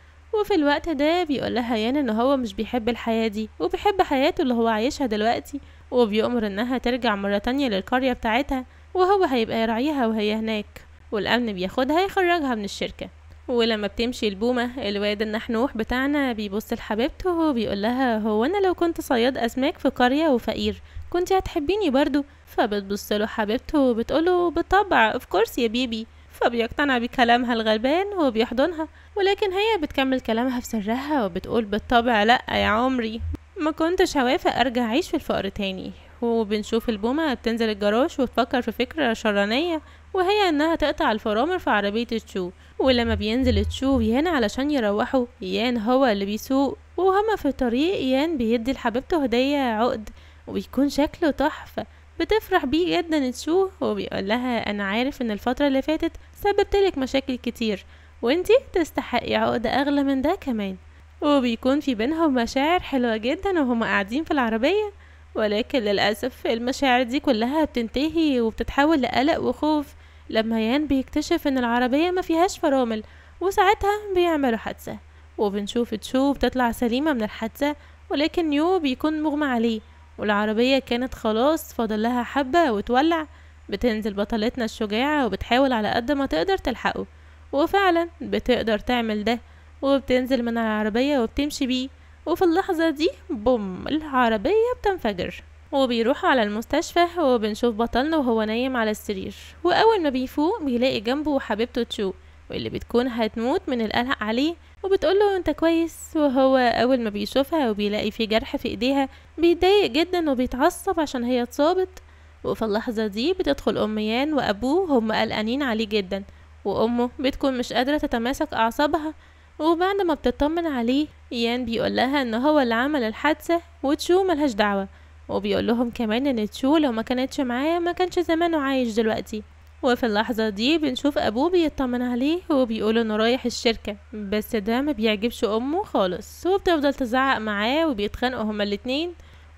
وفي الوقت ده بيقول لها يان ان هو مش بيحب الحياة دي وبيحب حياته اللي هو عايشها دلوقتي، وبيأمر انها ترجع مرة تانية للقرية بتاعتها وهو هيبقى يراعيها وهي هناك، والامن بياخدها يخرجها من الشركة. ولما بتمشي البومة الواد النحنوح بتاعنا بيبص لحبيبته وبيقول لها هو انا لو كنت صياد اسماك في قرية وفقير كنت هتحبيني برضو؟ فبتبص له حبيبته وبتقوله بالطبع اوف كورس يا بيبي. فبيقتنع بكلامها الغلبان وبيحضنها، ولكن هي بتكمل كلامها في سرها وبتقول بالطبع لا يا عمري ما كنتش هوافق ارجع اعيش في الفقر تاني. وبنشوف البومة بتنزل الجراج وتفكر في فكرة شرانية، وهي انها تقطع الفرامل في عربية تشو. ولما بينزل تشو يان علشان يروحوا، يان هو اللي بيسوق وهما في الطريق يان بيدي لحبيبته هدية عقد وبيكون شكله تحفة. بتفرح بيه جدا تشو وبيقول لها انا عارف ان الفترة اللي فاتت سببتلك مشاكل كتير وانتي تستحقي عقد اغلى من ده كمان. وبيكون في بينهم مشاعر حلوة جدا وهما قاعدين في العربية، ولكن للأسف المشاعر دي كلها بتنتهي وبتتحول لقلق وخوف لما يان بيكتشف ان العربية ما فيهاش فرامل، وساعتها بيعملوا حادثة. وبنشوف تشو بتطلع سليمة من الحادثة، ولكن يو بيكون مغمى عليه والعربية كانت خلاص فاضل لها حبة وتولع. بتنزل بطلتنا الشجاعة وبتحاول على قد ما تقدر تلحقه، وفعلا بتقدر تعمل ده وبتنزل من العربية وبتمشي بيه. وفي اللحظة دي بوم العربية بتنفجر وبيروحوا على المستشفى، وبنشوف بطلنا وهو نايم على السرير، وأول ما بيفوق بيلاقي جنبه حبيبته تشو واللي بتكون هتموت من القلق عليه، وبتقوله انت كويس. وهو أول ما بيشوفها وبيلاقي في جرح في ايديها بيتضايق جدا وبيتعصب عشان هي اتصابت. وفي اللحظة دي بتدخل أم يان وأبوه هم قلقانين عليه جدا، وأمه بتكون مش قادرة تتماسك أعصابها. وبعد ما بتطمن عليه يان بيقول لها ان هو اللي عمل الحادثة وتشو ملهاش دعوة، وبيقول لهم كمان ان تشو لو ما كانتش معاه ما كانش زمانه عايش دلوقتي. وفي اللحظة دي بنشوف ابوه بيطمن عليه وبيقول انه رايح الشركة، بس ده ما بيعجبش امه خالص وبتفضل تزعق معاه وبيتخانقوا هما الاتنين.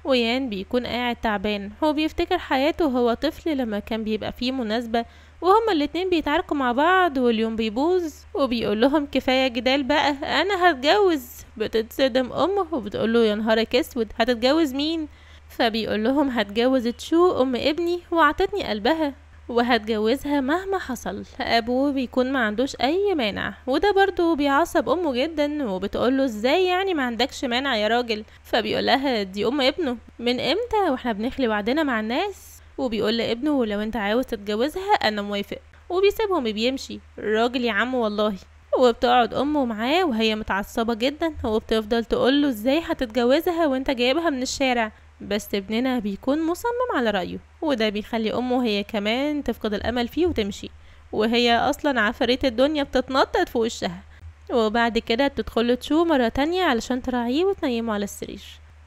ويان بيكون قاعد تعبان، هو بيفتكر حياته وهو طفل لما كان بيبقى فيه مناسبة وهما الاتنين بيتعاركوا مع بعض واليوم بيبوظ، وبيقول لهم كفاية جدال بقى انا هتجوز. بتتصدم امه وبتقول له يا نهارك اسود هتتجوز مين؟ فبيقول لهم هتجوز تشو ام ابني وعطتني قلبها وهتجوزها مهما حصل. ابوه بيكون ما عندوش اي مانع، وده برضو بيعصب امه جدا وبتقوله ازاي يعني ما عندكش مانع يا راجل؟ فبيقول لها دي ام ابنه من امتى واحنا بنخلي وعدنا مع الناس. وبيقول لابنه لو انت عاوز تتجوزها انا موافق، وبيسيبهم بيمشي الراجل يا عم والله. وبتقعد امه معاه وهي متعصبة جدا وبتفضل تقوله ازاي هتتجوزها وانت جايبها من الشارع، بس ابننا بيكون مصمم على رأيه، وده بيخلي امه هي كمان تفقد الامل فيه وتمشي. وهي اصلا عفاريت الدنيا بتتنطط في وشها. وبعد كده بتدخل تشو مرة تانية علشان تراعيه وتنيمه على السرير.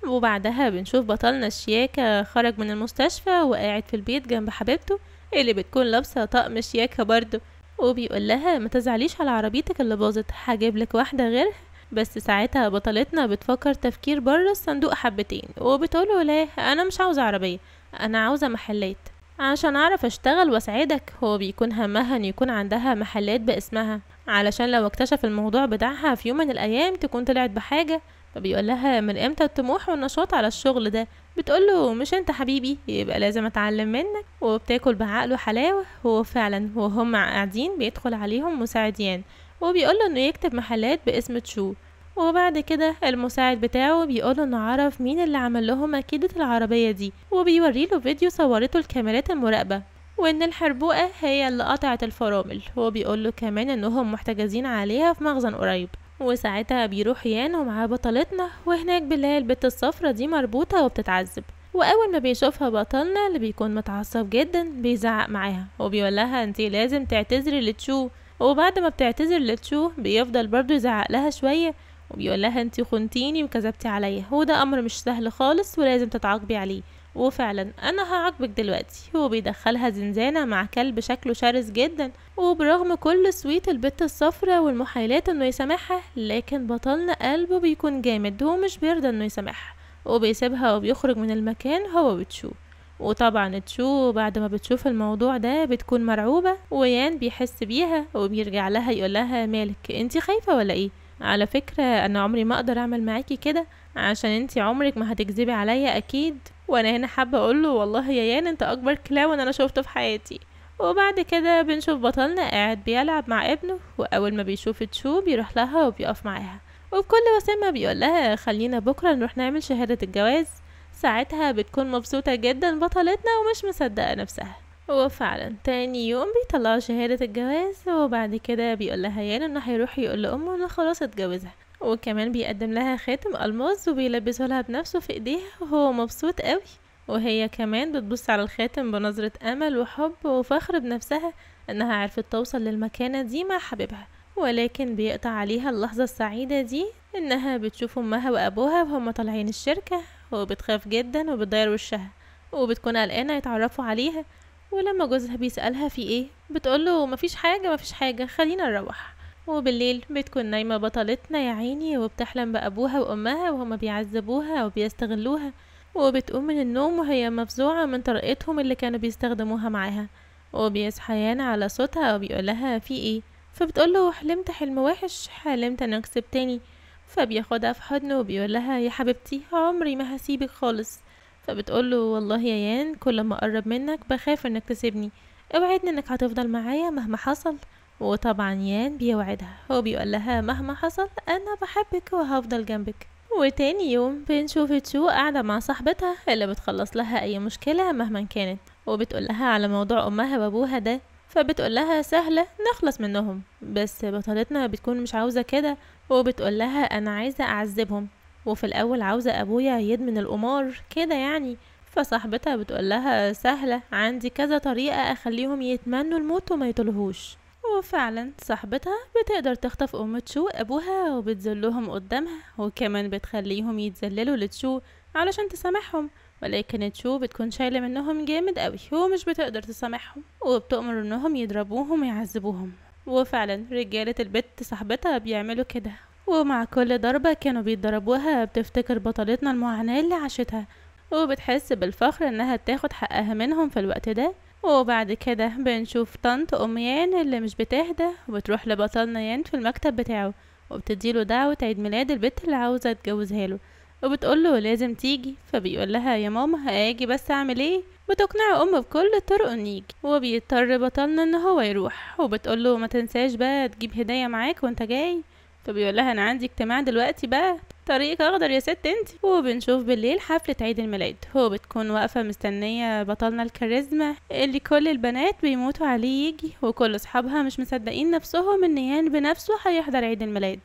وبعدها بنشوف بطلنا شياكة خرج من المستشفى وقاعد في البيت جنب حبيبته اللي بتكون لابسة طقم شياكة برضه، وبيقول لها ما تزعليش على عربيتك اللي باظت، هجيب لك واحدة غيرها. بس ساعتها بطلتنا بتفكر تفكير بره الصندوق حبتين وبتقوله لا، انا مش عاوزة عربية، انا عاوزة محلات عشان اعرف اشتغل واساعدك. هو بيكون همها ان يكون عندها محلات باسمها علشان لو اكتشف الموضوع بتاعها في يوم من الايام تكون طلعت بحاجة. فبيقول لها من امتى الطموح والنشاط على الشغل ده؟ بتقوله مش انت حبيبي، يبقى لازم اتعلم منك. وبتاكل بعقله حلاوة. هو فعلا وهم قاعدين بيدخل عليهم مساعدين وبيقوله انه يكتب محلات باسم تشو. وبعد كده المساعد بتاعه بيقوله انه عرف مين اللي عمل لهم اكيدة العربية دي، وبيوريله فيديو صورته الكاميرات المراقبة وان الحربوقة هي اللي قطعت الفرامل. هو بيقوله كمان انهم محتجزين عليها في مخزن قريب. وساعتها بيروح يان ومعاه بطلتنا، وهناك بنلاقي البت الصفرة دي مربوطة وبتتعذب. واول ما بيشوفها بطلنا اللي بيكون متعصب جدا بيزعق معاها وبيقول لها انتي لازم تعتذري لتشو. وبعد ما بتعتذر لتشو بيفضل برضو يزعق لها شوية وبيقول لها انتي خنتيني وكذبتي عليا، وده امر مش سهل خالص ولازم تتعاقبي عليه، وفعلا انا هعاقبك دلوقتي. هو بيدخلها زنزانة مع كلب شكله شرس جدا. وبرغم كل سويت البت الصفرة والمحاولات انه يسامحها، لكن بطلنا قلبه بيكون جامد ومش بيرضى انه يسامحها وبيسيبها وبيخرج من المكان هو وتشو. وطبعا تشو بعد ما بتشوف الموضوع ده بتكون مرعوبة، ويان بيحس بيها وبيرجع لها يقول لها مالك انتي خايفة ولا ايه؟ على فكرة انا عمري ما اقدر اعمل معاكي كده عشان انتي عمرك ما هتكذبي عليا اكيد. وانا هنا حابة اقوله والله يا يان انت اكبر كلاون انا شوفته في حياتي. وبعد كده بنشوف بطلنا قاعد بيلعب مع ابنه، واول ما بيشوف تشو بيروح لها وبيقف معاها وبكل وسامة بيقول لها خلينا بكرة نروح نعمل شهادة الجواز. ساعتها بتكون مبسوطة جدا بطلتنا ومش مصدقة نفسها. وفعلا تاني يوم بيطلعوا شهادة الجواز، وبعد كده بيقول لها يان انه هيروح يقول لأمه انه خلاص اتجوزها، وكمان بيقدم لها خاتم ألماس وبيلبسه لها بنفسه في ايديها وهو مبسوط قوي. وهي كمان بتبص على الخاتم بنظرة أمل وحب وفخر بنفسها انها عرفت توصل للمكانة دي مع حبيبها. ولكن بيقطع عليها اللحظة السعيدة دي انها بتشوف امها وابوها وهم طالعين الشركة، وبتخاف جدا وبتضير وشها وبتكون قلقانة يتعرفوا عليها. ولما جوزها بيسألها في ايه بتقوله مفيش حاجة مفيش حاجة خلينا نروح. وبالليل بتكون نايمة بطلتنا يا عيني وبتحلم بأبوها وأمها وهما بيعذبوها وبيستغلوها، وبتقوم من النوم وهي مفزوعة من طريقتهم اللي كانوا بيستخدموها معاها. وبيصحى يان على صوتها وبيقولها في ايه، فبتقوله حلمت حلم وحش، حلمت انك سبتني. فبياخدها في حضنه وبيقولها يا حبيبتي عمري ما هسيبك خالص. فبتقوله والله يا يان كل ما اقرب منك بخاف انك تسيبني، اوعدني انك هتفضل معايا مهما حصل. وطبعا يان بيوعدها وبيقولها مهما حصل انا بحبك وهفضل جنبك. وتاني يوم بنشوف تشو قاعدة مع صاحبتها اللي بتخلص لها اي مشكلة مهما كانت، وبتقولها على موضوع امها وابوها ده. فبتقولها سهلة نخلص منهم، بس بطلتنا بتكون مش عاوزة كده وبتقولها انا عايزة اعذبهم، وفي الاول عاوزة ابويا يدمن القمار كده يعني. فصاحبتها بتقولها سهلة، عندي كذا طريقة اخليهم يتمنوا الموت وما يطلهوش. وفعلا صاحبتها بتقدر تخطف ام تشو ابوها وبتذلهم قدامها، وكمان بتخليهم يتذللوا لتشو علشان تسامحهم. ولكن تشو بتكون شايلة منهم جامد قوي ومش بتقدر تسامحهم، وبتؤمر انهم يضربوهم ويعذبوهم. وفعلا رجالة البت صاحبتها بيعملوا كده، ومع كل ضربة كانوا بيضربوها بتفتكر بطلتنا المعاناة اللي عاشتها وبتحس بالفخر انها تاخد حقها منهم في الوقت ده. وبعد كده بنشوف طنط ام يان اللي مش بتهدى وبتروح لبطلنا يان في المكتب بتاعه وبتديله دعوة عيد ميلاد البت اللي عاوزة تجوزها له، وبتقوله لازم تيجي. فبيقول لها يا ماما هاجي بس اعمل ايه؟ بتقنع امه بكل الطرق انه يجي، وبيضطر بطلنا ان هو يروح. وبتقوله ما تنساش بقى تجيب هدية معاك وانت جاي. فبيقول لها انا عندي اجتماع دلوقتي بقى، طريقك اخضر يا ست انت. وبنشوف بالليل حفلة عيد الميلاد، هو بتكون واقفة مستنية بطلنا الكاريزما اللي كل البنات بيموتوا عليه يجي، وكل اصحابها مش مصدقين نفسهم ان يان بنفسه هيحضر عيد الميلاد.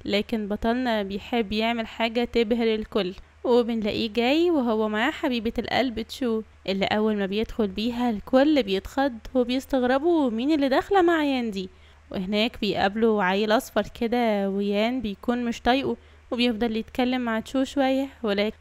لكن بطلنا بيحب يعمل حاجة تبهر الكل، وبنلاقيه جاي وهو معاه حبيبة القلب تشو، اللي أول ما بيدخل بيها الكل بيتخض وبيستغربوا مين اللي داخلة مع يان دي. وهناك بيقابلوا عيل أصفر كده ويان بيكون مش طايقه، وبيفضل يتكلم مع تشو شوية،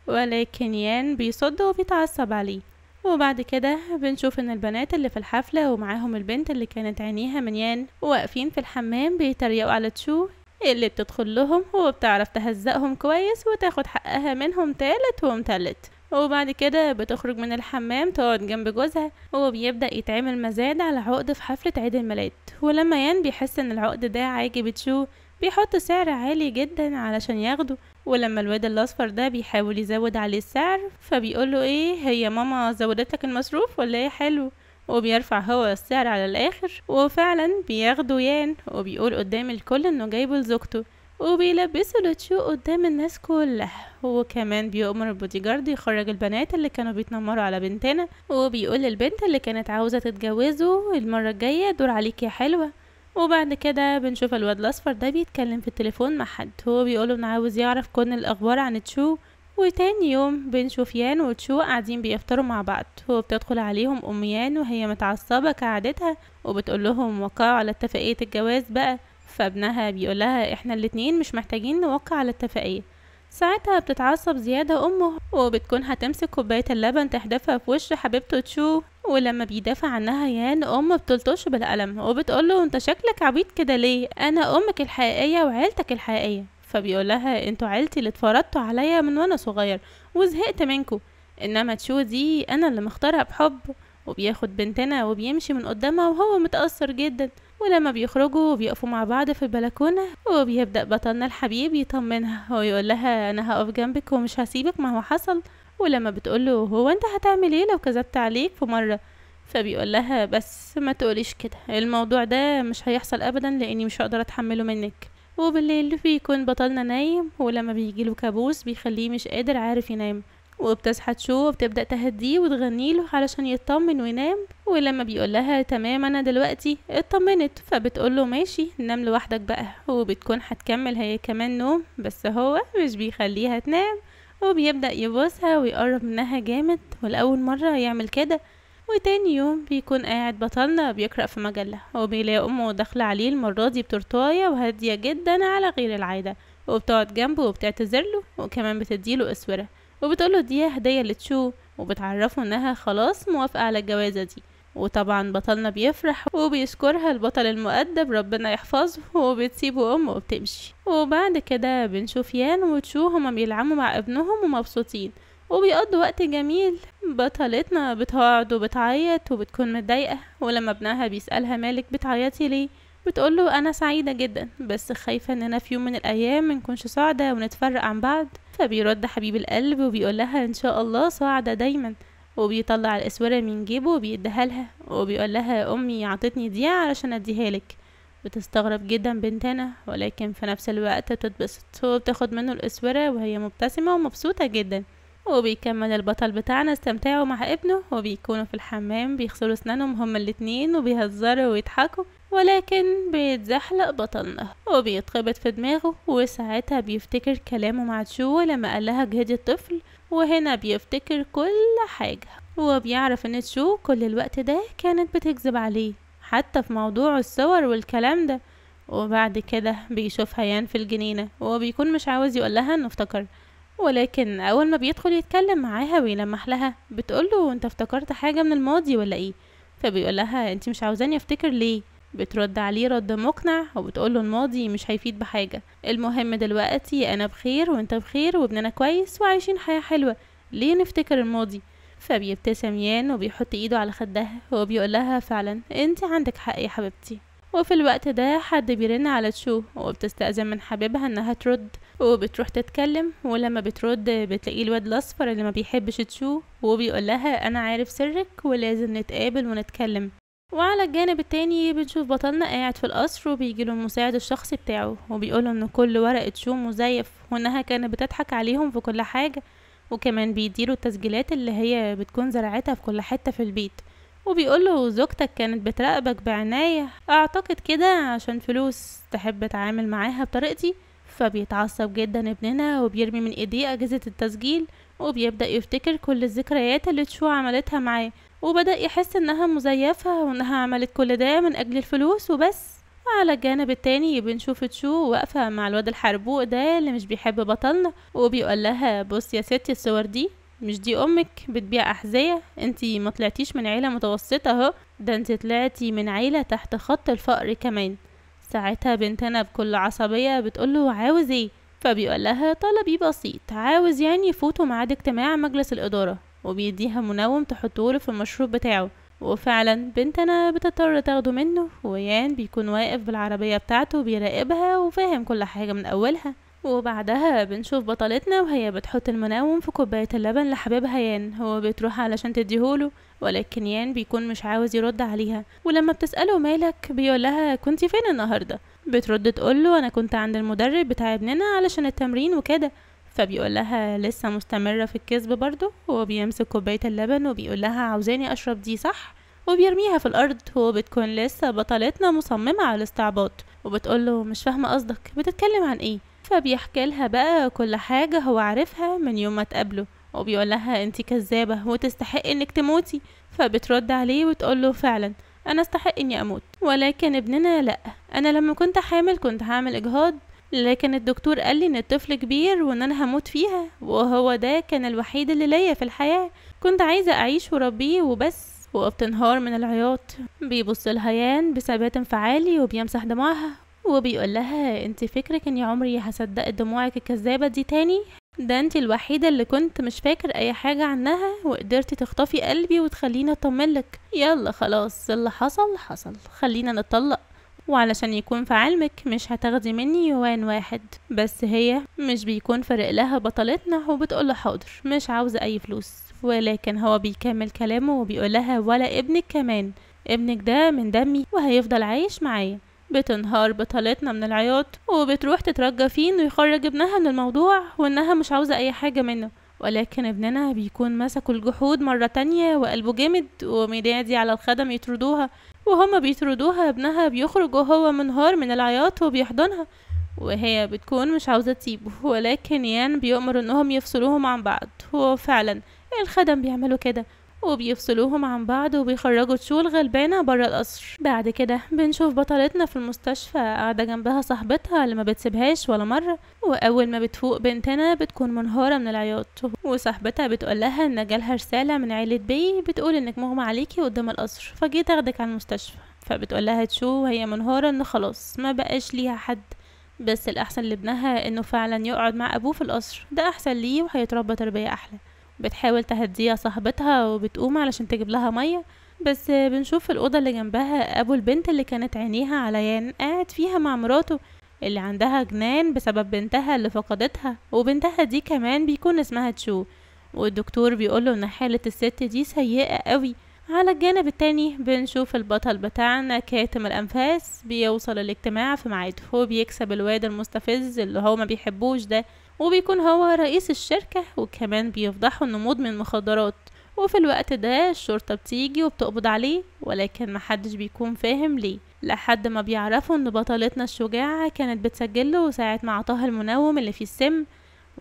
ولكن يان بيصد وبيتعصب عليه. وبعد كده بنشوف ان البنات اللي في الحفلة ومعاهم البنت اللي كانت عينيها من يان واقفين في الحمام بيتريقوا على تشو اللي بتدخل لهم وبتعرف تهزقهم كويس وتاخد حقها منهم تالت ومتلت. وبعد كده بتخرج من الحمام تقعد جنب جوزها وبيبدأ يتعمل مزاد على عقد في حفلة عيد الميلاد. ولما يان بيحس ان العقد ده عاجب تشو بيحط سعر عالي جدا علشان ياخده. ولما الواد الاصفر ده بيحاول يزود عليه السعر فبيقوله ايه، هي ماما زودت لك المصروف ولا ايه؟ حلو. وبيرفع هو السعر على الاخر وفعلا بياخده يان وبيقول قدام الكل انه جايبه لزوجته وبيلبسه لتشو قدام الناس كلها. وكمان بيؤمر البودي جارد يخرج البنات اللي كانوا بيتنمروا على بنتنا وبيقول للبنت اللي كانت عاوزة تتجوزه المرة الجاية دور عليك يا حلوة. وبعد كده بنشوف الواد الاصفر ده بيتكلم في التليفون مع حد، هو بيقوله انه عاوز يعرف كل الاخبار عن تشو. وتاني يوم بنشوف يان وتشو قاعدين بيفطروا مع بعض، هو بتدخل عليهم ام يان وهي متعصبه كعادتها وبتقول لهم وقعوا على اتفاقيه الجواز بقى. فابنها بيقول لها احنا الاتنين مش محتاجين نوقع على اتفاقيه. ساعتها بتتعصب زيادة أمه وبتكون هتمسك كوباية اللبن تحدفها في وش حبيبته تشو. ولما بيدافع عنها يان أم بتلطش بالقلم وبتقوله انت شكلك عبيط كده ليه، أنا أمك الحقيقية وعيلتك الحقيقية. فبيقولها انتوا عيلتي اللي اتفرضتوا عليا من وانا صغير وزهقت منكم، انما تشو دي انا اللي مختارها بحب. وبياخد بنتنا وبيمشي من قدامها وهو متأثر جدا. ولما بيخرجوا وبيقفوا مع بعض في البلكونة وبيبدأ بطلنا الحبيب يطمنها ويقول لها أنا هقف جنبك ومش هسيبك مهما حصل. ولما بتقوله هو أنت هتعمل ايه لو كذبت عليك في مرة؟ فبيقول لها بس ما تقوليش كده، الموضوع ده مش هيحصل أبدا لأني مش هقدر أتحمله منك. وبالليل بيكون بطلنا نايم ولما بيجيله كابوس بيخليه مش قادر عارف ينام. وبتصحى تشو وبتبدأ تهديه وتغنيله علشان يطمن وينام. ولما بيقول لها تمام انا دلوقتي اطمنت فبتقوله ماشي نام لوحدك بقى، وبتكون هتكمل هي كمان نوم بس هو مش بيخليها تنام وبيبدأ يبوسها ويقرب منها جامد ولأول مرة يعمل كده. وتاني يوم بيكون قاعد بطلنا بيقرأ في مجلة وبيلاقي أمه داخلة عليه المرة دي بتورتاية وهادية جدا على غير العادة، وبتقعد جنبه وبتعتذرله وكمان بتديله اسورة وبتقوله دي هدية لتشو وبتعرفه انها خلاص موافقة على الجوازة دي. وطبعا بطلنا بيفرح وبيشكرها البطل المؤدب ربنا يحفظه وبتسيبه امه وبتمشي. وبعد كده بنشوف يان وتشو هما بيلعبوا مع ابنهم ومبسوطين وبيقضوا وقت جميل. بطلتنا بتقعد وبتعيط وبتكون متضايقة، ولما ابنها بيسألها مالك بتعيطي ليه بتقوله انا سعيدة جدا بس خايفة اننا في يوم من الايام منكونش سعدة ونتفرق عن بعض. فبيرد حبيب القلب وبيقول لها ان شاء الله سعدة دايما، وبيطلع الاسورة من جيبه وبيديها لها وبيقول لها امي عطتني دي علشان اديها لك. بتستغرب جدا بنتنا ولكن في نفس الوقت بتتبسط وبتاخد منه الاسورة وهي مبتسمة ومبسوطة جدا. وبيكمل البطل بتاعنا استمتاعوا مع ابنه وبيكونوا في الحمام بيغسلوا اسنانهم هما الاتنين وبيهزروا ويضحكوا، ولكن بيتزحلق بطلنا وبيتخبط في دماغه وساعتها بيفتكر كلامه مع تشو لما قالها جهدي الطفل، وهنا بيفتكر كل حاجة وبيعرف ان تشو كل الوقت ده كانت بتكذب عليه حتى في موضوع الصور والكلام ده. وبعد كده بيشوف هيان في الجنينة وبيكون مش عاوز يقولها انه افتكر، ولكن اول ما بيدخل يتكلم معاها ويلمح لها بتقوله انت افتكرت حاجة من الماضي ولا ايه؟ فبيقول لها انت مش عاوزاني افتكر ليه؟ بترد عليه رد مقنع وبتقوله الماضي مش هيفيد بحاجة، المهم دلوقتي انا بخير وانت بخير وابننا كويس وعايشين حياة حلوة، ليه نفتكر الماضي؟ فبيبتسم يان وبيحط ايده على خدها وبيقول لها فعلا انت عندك حق يا حبيبتي. وفي الوقت ده حد بيرن على تشو وبتستأذن من حبيبها انها ترد وبتروح تتكلم، ولما بترد بتلاقيه الواد الاصفر اللي ما بيحبش تشو وبيقول لها انا عارف سرك ولازم نتقابل ونتكلم. وعلى الجانب التاني بنشوف بطلنا قاعد في القصر وبيجيله المساعد الشخصي بتاعه وبيقوله ان كل ورقة شو مزيف وانها كانت بتضحك عليهم في كل حاجة، وكمان بيديله التسجيلات اللي هي بتكون زرعتها في كل حتة في البيت، وبيقوله زوجتك كانت بتراقبك بعناية اعتقد كده عشان فلوس تحب تتعامل معاها بطريقتي. فبيتعصب جدا ابننا وبيرمي من ايديه اجهزة التسجيل، وبيبدأ يفتكر كل الذكريات اللي تشو عملتها معاه، وبدأ يحس انها مزيفة وانها عملت كل ده من اجل الفلوس وبس. على الجانب التاني بنشوف تشو واقفة مع الواد الحربوق ده اللي مش بيحب بطلنا، وبيقول لها بص يا ستي الصور دي مش دي امك بتبيع احذية؟ انتي ما طلعتيش من عيلة متوسطة اهو، ده انتي طلعتي من عيلة تحت خط الفقر كمان. ساعتها بنتنا بكل عصبية بتقوله عاوز ايه؟ فبيقول لها طلبي بسيط، عاوز يعني يفوتوا ميعاد اجتماع مجلس الإدارة، وبيديها منوم تحطوله في المشروب بتاعه. وفعلا بنتنا بتضطر تاخده منه، ويان بيكون واقف بالعربية بتاعته بيراقبها وفاهم كل حاجة من أولها. وبعدها بنشوف بطلتنا وهي بتحط المنوم في كوباية اللبن لحبيبها يان، هو بتروح علشان تديهوله، ولكن يان بيكون مش عاوز يرد عليها. ولما بتسأله مالك بيقول لها كنتي فين النهاردة؟ بترد تقوله انا كنت عند المدرب بتاع ابننا علشان التمرين وكده. فبيقول لها لسه مستمرة في الكذب برضه، وبيمسك كوباية اللبن وبيقول لها عاوزاني اشرب دي صح؟ وبيرميها في الارض، وبتكون لسه بطلتنا مصممة على الاستعباط، وبتقوله مش فاهمة قصدك بتتكلم عن ايه؟ فبيحكي لها بقى كل حاجة هو عارفها من يوم ما اتقابلوا، وبيقول لها انتي كذابة وتستحق انك تموتي. فبترد عليه وتقوله فعلا انا استحق اني اموت، ولكن ابننا لا، انا لما كنت حامل كنت هعمل اجهاض، لكن الدكتور قال لي ان الطفل كبير وان انا هموت فيها، وهو ده كان الوحيد اللي ليا في الحياة، كنت عايزة اعيش وربيه وبس. وبتنهار من العياط، بيبص لها يان بثبات انفعالي وبيمسح دموعها، وبيقول لها انت فكرك اني عمري هصدق دموعك الكذابة دي تاني؟ ده انت الوحيدة اللي كنت مش فاكر اي حاجة عنها وقدرتي تخطفي قلبي وتخليني اطمنلك. يلا خلاص اللي حصل حصل، خلينا نتطلق، وعلشان يكون في علمك مش هتاخدي مني يوان واحد بس. هي مش بيكون فارق لها بطلتنا، وبتقوله حاضر مش عاوزة اي فلوس، ولكن هو بيكمل كلامه وبيقول لها ولا ابنك كمان، ابنك ده من دمي وهيفضل عايش معايا. بتنهار بطلتنا من العياط، وبتروح تترجى فيه انه يخرج ابنها من الموضوع وانها مش عاوزة اي حاجة منه، ولكن ابننا بيكون مسكوا الجحود مرة تانية وقلبه جامد، وميدادي على الخدم يطردوها، وهما بيطردوها ابنها بيخرج وهو منهار من العياط وبيحضنها، وهي بتكون مش عاوزة تسيبه، ولكن يان بيؤمر انهم يفصلوهم عن بعض. وفعلا الخدم بيعملوا كده وبيفصلوهم عن بعض وبيخرجوا تشو الغلبانة برا القصر. بعد كده بنشوف بطلتنا في المستشفى قاعدة جنبها صاحبتها اللي ما بتسيبهاش ولا مرة، واول ما بتفوق بنتنا بتكون منهارة من العياط، وصاحبتها بتقول لها ان جالها رسالة من عيلة بي بتقول انك مغمى عليكي قدام القصر فجيت اخدك على المستشفى. فبتقول لها تشو وهي منهارة ان خلاص ما بقاش ليها حد، بس الاحسن لابنها انه فعلا يقعد مع ابوه في القصر، ده احسن ليه وهيتربى تربية احلى. بتحاول تهديها صاحبتها وبتقوم علشان تجيب لها ميه، بس بنشوف في الاوضه اللي جنبها ابو البنت اللي كانت عينيها على يان قاعد فيها مع مراته اللي عندها جنان بسبب بنتها اللي فقدتها، وبنتها دي كمان بيكون اسمها تشو، والدكتور بيقوله ان حاله الست دي سيئه قوي. على الجانب التاني بنشوف البطل بتاعنا كاتم الانفاس بيوصل الاجتماع في ميعاده، وبيكسب الواد المستفز اللي هو ما بيحبوش ده، وبيكون هو رئيس الشركة، وكمان بيفضحوا انه مدمن مخدرات. وفي الوقت ده الشرطة بتيجي وبتقبض عليه، ولكن محدش بيكون فاهم ليه، لحد ما بيعرفوا ان بطلتنا الشجاعة كانت بتسجله ساعة ما عطاها المنوم اللي فيه السم.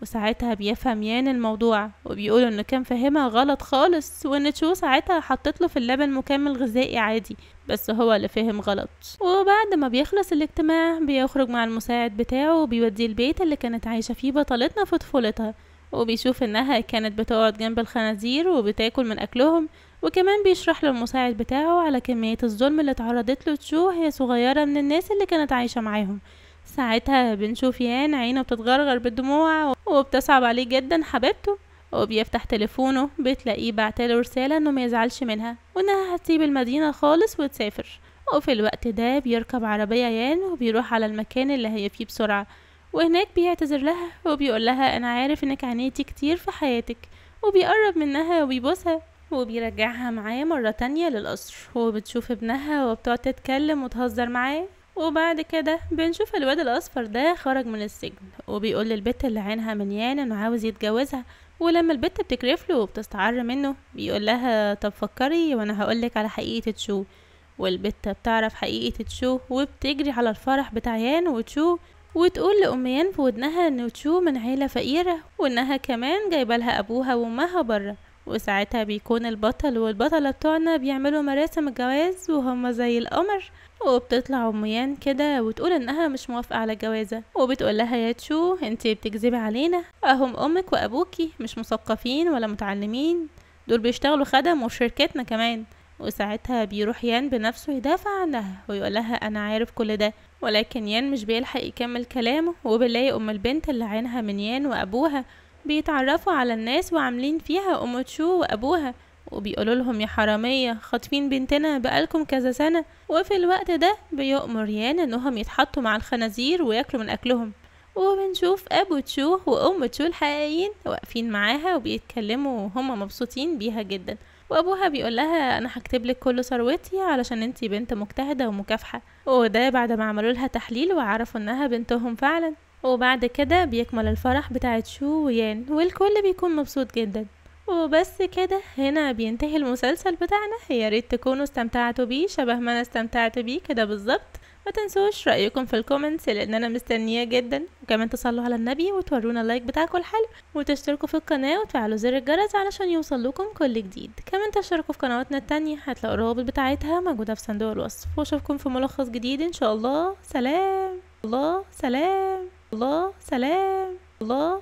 وساعتها بيفهم يان الموضوع وبيقولوا انه كان فاهمها غلط خالص، وان تشو ساعتها حطت له في اللبن مكمل غذائي عادي، بس هو اللي فهم غلط. وبعد ما بيخلص الاجتماع بيخرج مع المساعد بتاعه وبيوديه البيت اللي كانت عايشة فيه بطلتنا في طفولتها، وبيشوف انها كانت بتقعد جنب الخنازير وبتاكل من اكلهم، وكمان بيشرح للمساعد بتاعه على كمية الظلم اللي اتعرضت له تشو وهي صغيرة من الناس اللي كانت عايشة معاهم. ساعتها بنشوف يان عينه بتتغرغر بالدموع وبتصعب عليه جدا حبيبته، وبيفتح تليفونه بتلاقيه بعتله رسالة انه ما يزعلش منها وانها هتسيب المدينة خالص وتسافر. وفي الوقت ده بيركب عربية يان وبيروح على المكان اللي هي فيه بسرعة، وهناك بيعتذر لها وبيقول لها انا عارف انك عانيتي كتير في حياتك، وبيقرب منها وبيبوسها وبيرجعها معاه مرة تانية للقصر، وبتشوف ابنها وبتقعد تتكلم وتهزر معاه. وبعد كده بنشوف الواد الاصفر ده خرج من السجن وبيقول للبت اللي عينها من يان انه عاوز يتجوزها، ولما البت بتكرفله وبتستعر منه بيقول لها طب فكري وانا هقولك على حقيقة تشو. والبت بتعرف حقيقة تشو وبتجري على الفرح بتاع يان وتشو، وتقول لأم يان في ودنها ان تشو من عيلة فقيرة وانها كمان جايبة لها ابوها وامها بره. وساعتها بيكون البطل والبطلة بتوعنا بيعملوا مراسم الجواز وهما زي القمر. وبتطلع ام يان كده وتقول انها مش موافقة على الجوازة، وبتقول لها يا تشو انتي بتكذبي علينا، اهم امك وابوكي مش مثقفين ولا متعلمين، دول بيشتغلوا خدم وفي شركتنا كمان. وساعتها بيروح يان بنفسه يدافع عنها ويقول لها انا عارف كل ده، ولكن يان مش بيلحق يكمل كلامه، وبنلاقي ام البنت اللي عينها من يان وابوها بيتعرفوا على الناس وعاملين فيها ام تشو وابوها، وبيقولوا لهم يا حرامية خاطفين بنتنا بقالكم كذا سنة. وفي الوقت ده بيؤمر يان انهم يتحطوا مع الخنازير وياكلوا من اكلهم. وبنشوف ابو تشو وام تشو الحقيقيين واقفين معاها وبيتكلموا وهم مبسوطين بيها جدا. وابوها بيقول لها انا هكتب لك كل ثروتي علشان انتي بنت مجتهده ومكافحه، وده بعد ما عملوا لها تحليل وعرفوا انها بنتهم فعلا. وبعد كده بيكمل الفرح بتاع تشو ويان والكل بيكون مبسوط جدا. وبس كده هنا بينتهي المسلسل بتاعنا. يا ريت تكونوا استمتعتوا بيه شبه ما انا استمتعت بيه كده بالظبط. ما تنسوش رأيكم في الكومنتس لان انا مستنياه جدا، وكمان تصلوا على النبي وتورونا اللايك بتاعكم الحلو، وتشتركوا في القناة وتفعلوا زر الجرس علشان يوصل لكم كل جديد. كمان تشتركوا في قنواتنا التانية، هتلاقوا الروابط بتاعتها موجودة في صندوق الوصف. واشوفكم في ملخص جديد ان شاء الله. سلام. الله سلام. الله سلام. الله